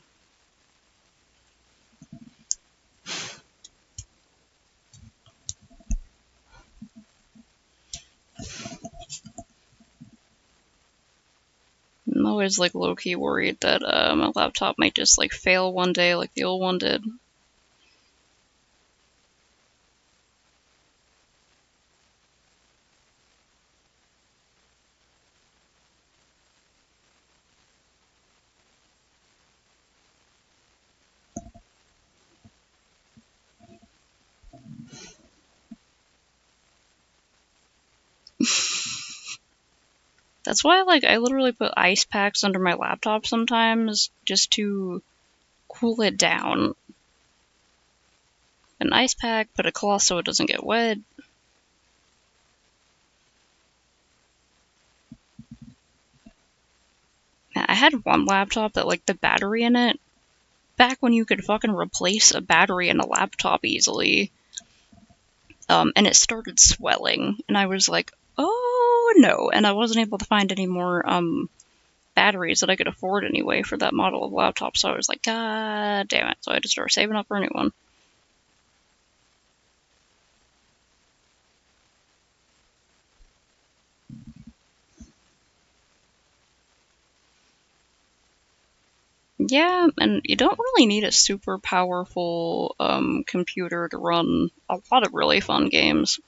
I'm always like low-key worried that my laptop might just like fail one day like the old one did. That's why like I literally put ice packs under my laptop sometimes just to cool it down. An ice pack, put a cloth so it doesn't get wet. I had one laptop that like the battery in it, back when you could fucking replace a battery in a laptop easily, and it started swelling, and I was like, oh no, and I wasn't able to find any more batteries that I could afford anyway for that model of laptop, so I was like, god damn it, so I had to start saving up for a new one. Yeah, and you don't really need a super powerful computer to run a lot of really fun games.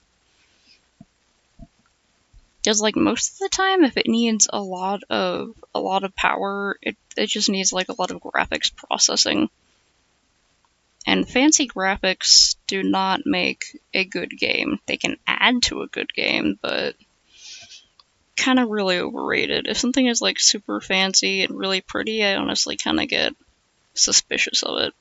Because like most of the time, if it needs a lot of power, it just needs like a lot of graphics processing. And fancy graphics do not make a good game. They can add to a good game, but kind of really overrated. If something is like super fancy and really pretty, I honestly kind of get suspicious of it.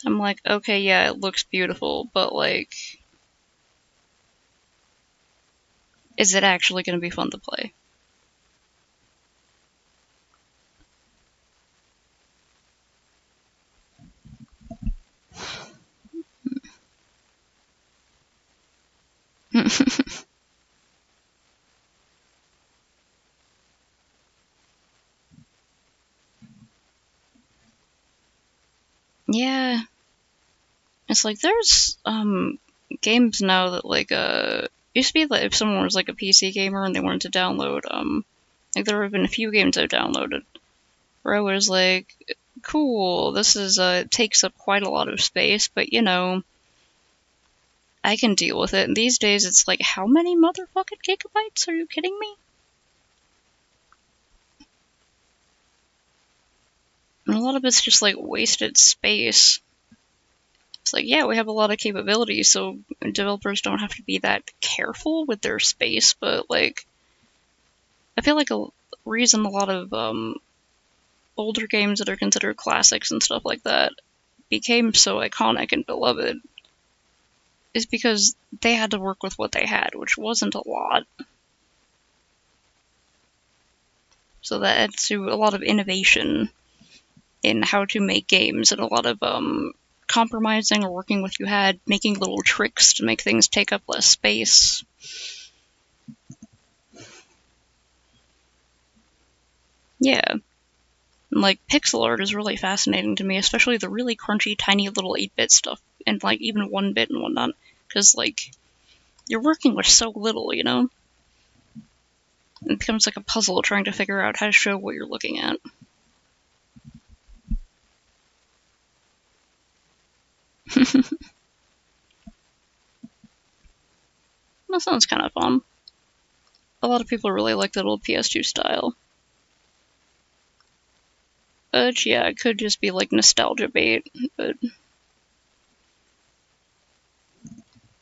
I'm like, okay, yeah, it looks beautiful, but like, is it actually going to be fun to play? Yeah, it's like there's games now that like used to be that if someone was like a PC gamer and they wanted to download like there have been a few games I've downloaded where I was like, cool, this is takes up quite a lot of space, but you know, I can deal with it. And these days it's like, how many motherfucking gigabytes? Are you kidding me? And a lot of it's just like wasted space. It's like, yeah, we have a lot of capabilities, so developers don't have to be that careful with their space, but like, I feel like a reason a lot of older games that are considered classics and stuff like that became so iconic and beloved is because they had to work with what they had, which wasn't a lot. So that adds to a lot of innovation in how to make games and a lot of compromising or working with you had, making little tricks to make things take up less space. Yeah. And, like, pixel art is really fascinating to me, especially the really crunchy, tiny little 8-bit stuff, and, like, even 1-bit and whatnot, because, like, you're working with so little, you know? It becomes like a puzzle trying to figure out how to show what you're looking at. That sounds kind of fun. A lot of people really like that old PS2 style. But yeah, it could just be like nostalgia bait, but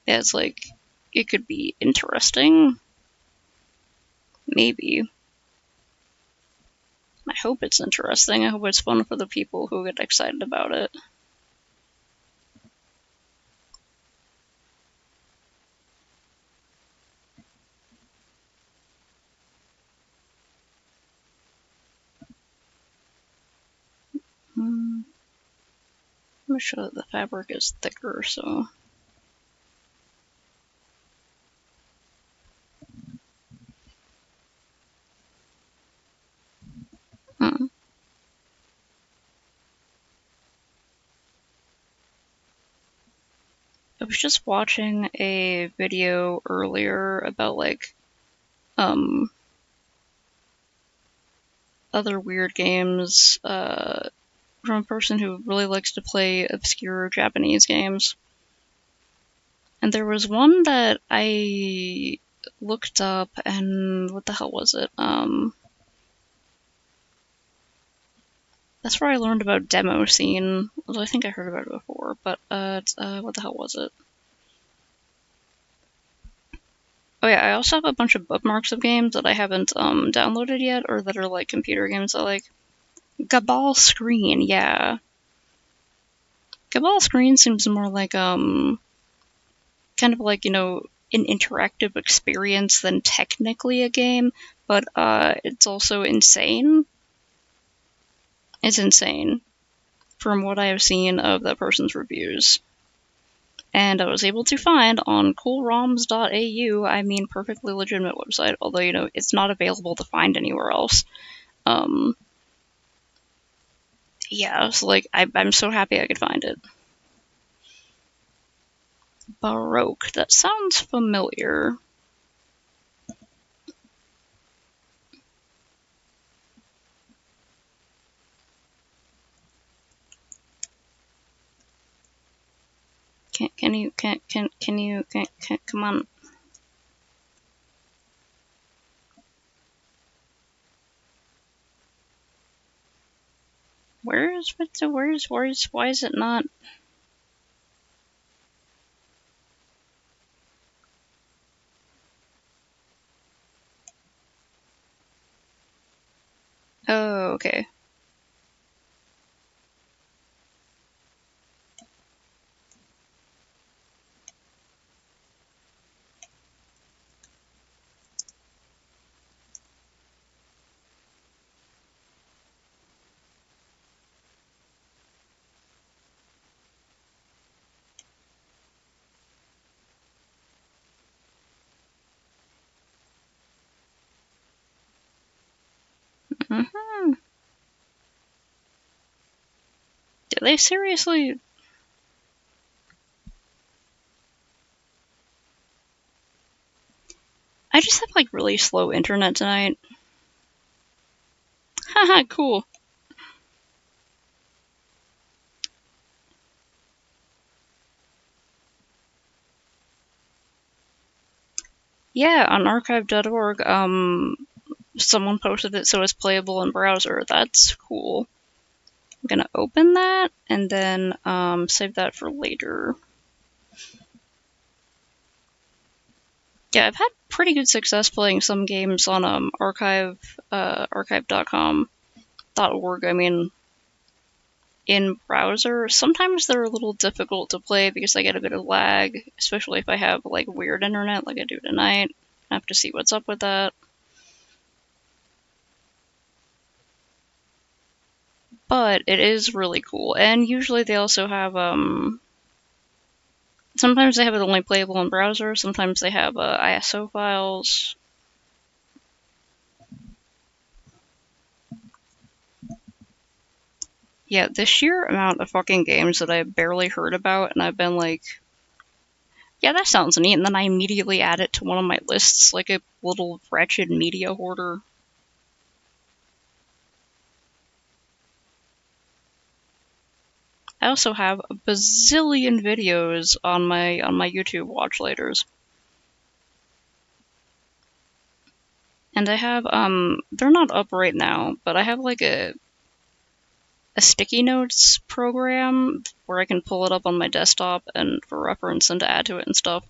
yeah, it's like, it could be interesting. Maybe. I hope it's interesting. I hope it's fun for the people who get excited about it. wish the fabric is thicker, so. Hmm. I was just watching a video earlier about like other weird games from a person who really likes to play obscure Japanese games. And there was one that I looked up, and what the hell was it? That's where I learned about Demo Scene. Although I think I heard about it before, but what the hell was it? Oh yeah, I also have a bunch of bookmarks of games that I haven't downloaded yet, or that are like computer games I like. Gabal Screen, yeah. Gabal Screen seems more like kind of like, you know, an interactive experience than technically a game, but it's also insane. It's insane from what I have seen of that person's reviews. And I was able to find on coolroms.au, I mean perfectly legitimate website, although, you know, it's not available to find anywhere else. Yeah, so like, I'm so happy I could find it. Baroque, that sounds familiar. Can you come on. Why is it not? Oh, okay. Mm-hmm. Did they seriously? I just have like really slow internet tonight. Haha, cool. Yeah, on archive.org, someone posted it so it's playable in browser. That's cool. I'm gonna open that and then save that for later. Yeah, I've had pretty good success playing some games on archive.com.org. I mean, in browser, sometimes they're a little difficult to play because I get a bit of lag, especially if I have like weird internet like I do tonight. I have to see what's up with that. But it is really cool, and usually they also have sometimes they have it only playable in browser, sometimes they have ISO files. Yeah, the sheer amount of fucking games that I've barely heard about, and I've been like, yeah, that sounds neat, and then I immediately add it to one of my lists like a little wretched media hoarder. I also have a bazillion videos on my YouTube watch laters. And I have they're not up right now, but I have like a sticky notes program where I can pull it up on my desktop and for reference and to add to it and stuff.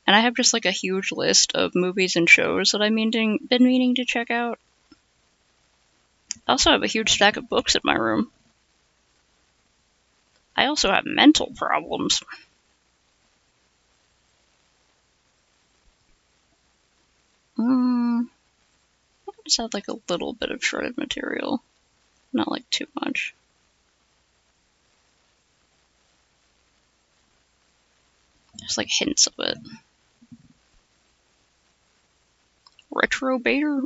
And I have just like a huge list of movies and shows that I've been meaning to check out. I also have a huge stack of books in my room. I also have mental problems. I just have like a little bit of shredded material. Not like too much. There's like hints of it. Retro Baiter?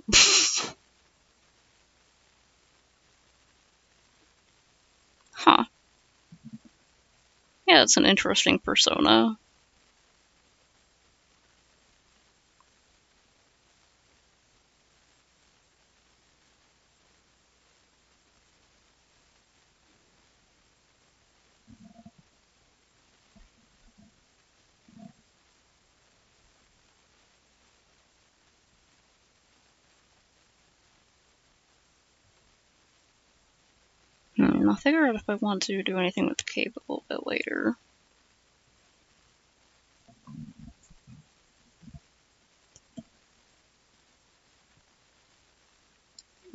Huh. Yeah, it's an interesting persona. I'll figure out if I want to do anything with the cape a little bit later.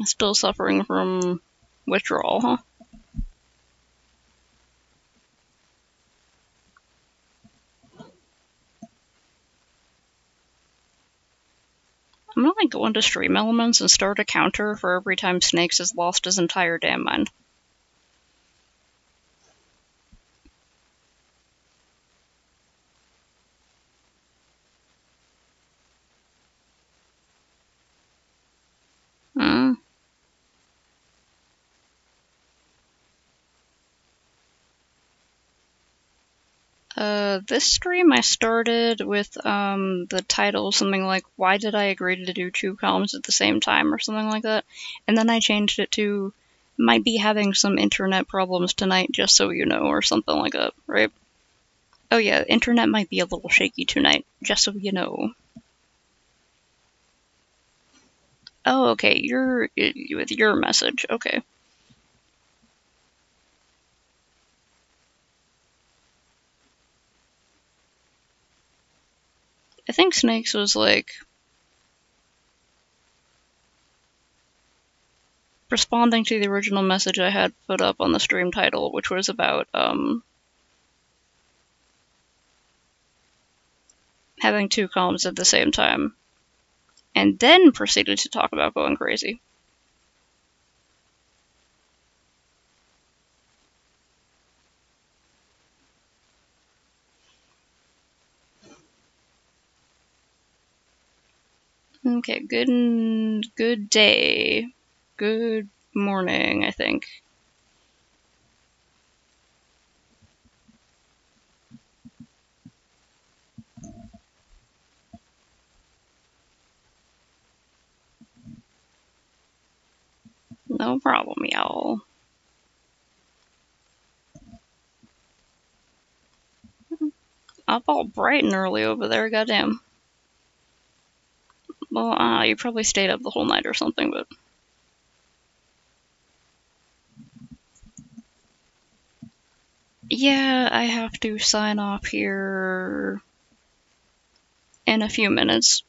Still suffering from withdrawal, huh? I'm gonna like go into stream elements and start a counter for every time Snakes has lost his entire damn mind. Hmm. This stream I started with the title something like "Why did I agree to do 2 columns at the same time?" or something like that, and then I changed it to "Might be having some internet problems tonight, just so you know," or something like that, right? Oh yeah, internet might be a little shaky tonight, just so you know. Oh, okay, you're with your message, okay. I think Snakes was like responding to the original message I had put up on the stream title, which was about having 2 columns at the same time, and then proceeded to talk about going crazy. Okay, good day. Good morning, I think. No problem, y'all. Up all bright and early over there, goddamn. Well, you probably stayed up the whole night or something, but... Yeah, I have to sign off here in a few minutes.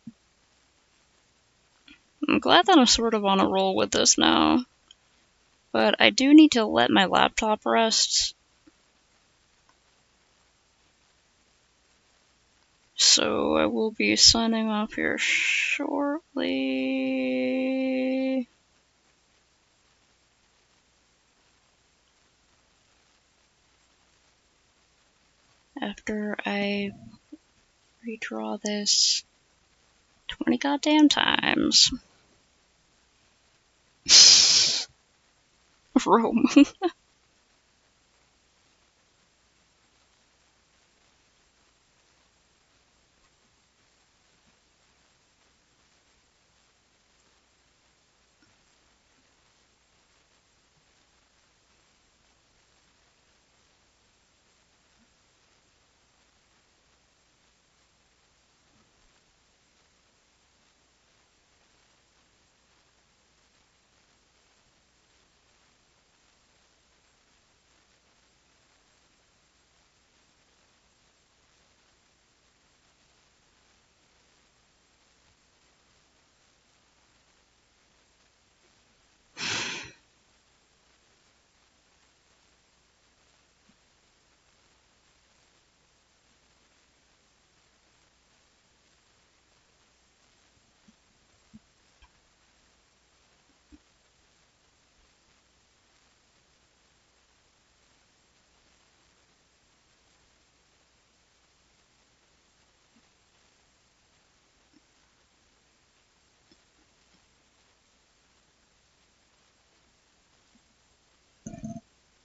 I'm glad that I'm sort of on a roll with this now. But I do need to let my laptop rest. So I will be signing off here shortly. After I redraw this 20 goddamn times. Rome.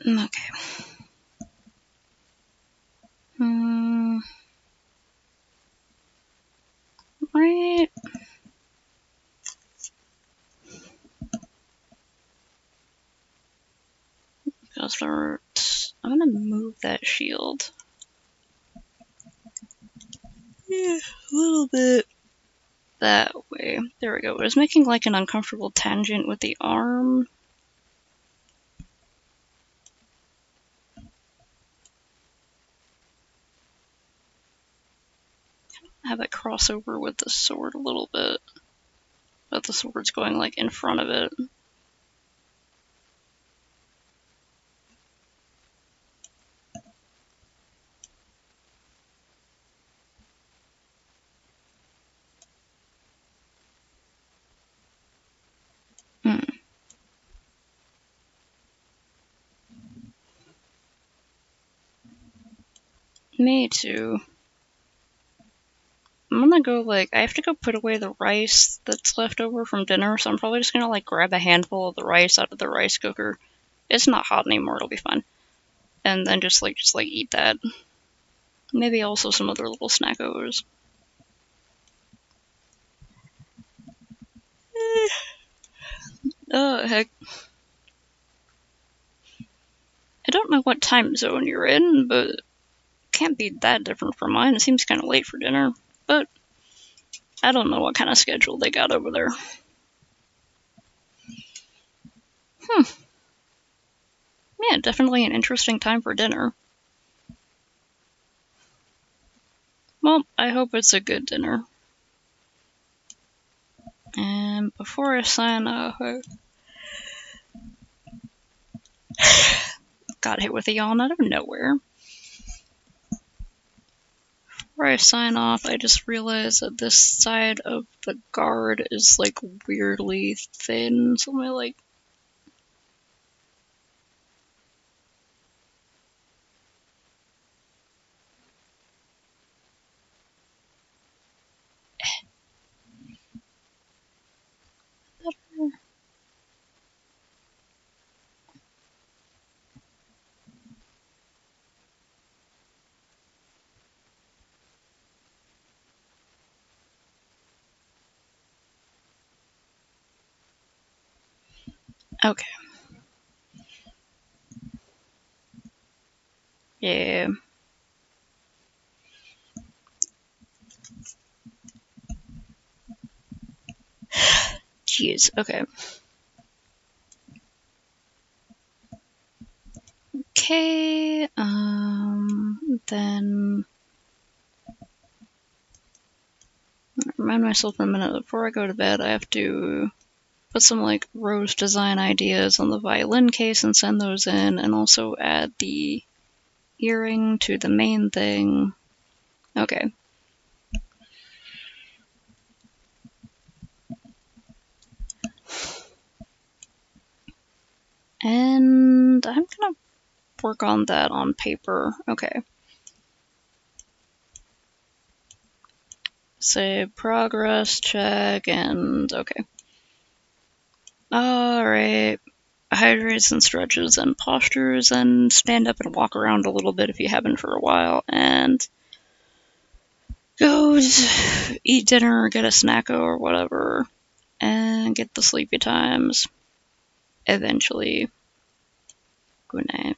Okay. Right. Gonna start. I'm gonna move that shield. Yeah, a little bit that way. There we go. It was making like an uncomfortable tangent with the arm. Have it cross over with the sword a little bit. But the sword's going like in front of it. Hmm. Me too. I'm gonna go like, I have to go put away the rice that's left over from dinner, so I'm probably just gonna like grab a handful of the rice out of the rice cooker. It's not hot anymore, it'll be fine. And then just like eat that. Maybe also some other little snackos. Oh, heck. I don't know what time zone you're in, but it can't be that different from mine. It seems kind of late for dinner, but I don't know what kind of schedule they got over there. Yeah, definitely an interesting time for dinner. Well, I hope it's a good dinner. And before I sign off, I got hit with a yawn out of nowhere. Before I sign off, I just realized that this side of the guard is like weirdly thin, so I'm gonna like okay. Yeah. Jeez, okay. Okay, then remind myself in a minute before I go to bed, I have to put some like rose design ideas on the violin case and send those in, and also add the earring to the main thing. Okay. And I'm gonna work on that on paper. Okay. Say progress check and okay. Alright. Hydrates and stretches and postures and stand up and walk around a little bit if you haven't for a while, and go eat dinner or get a snacko or whatever and get the sleepy times eventually. Good night.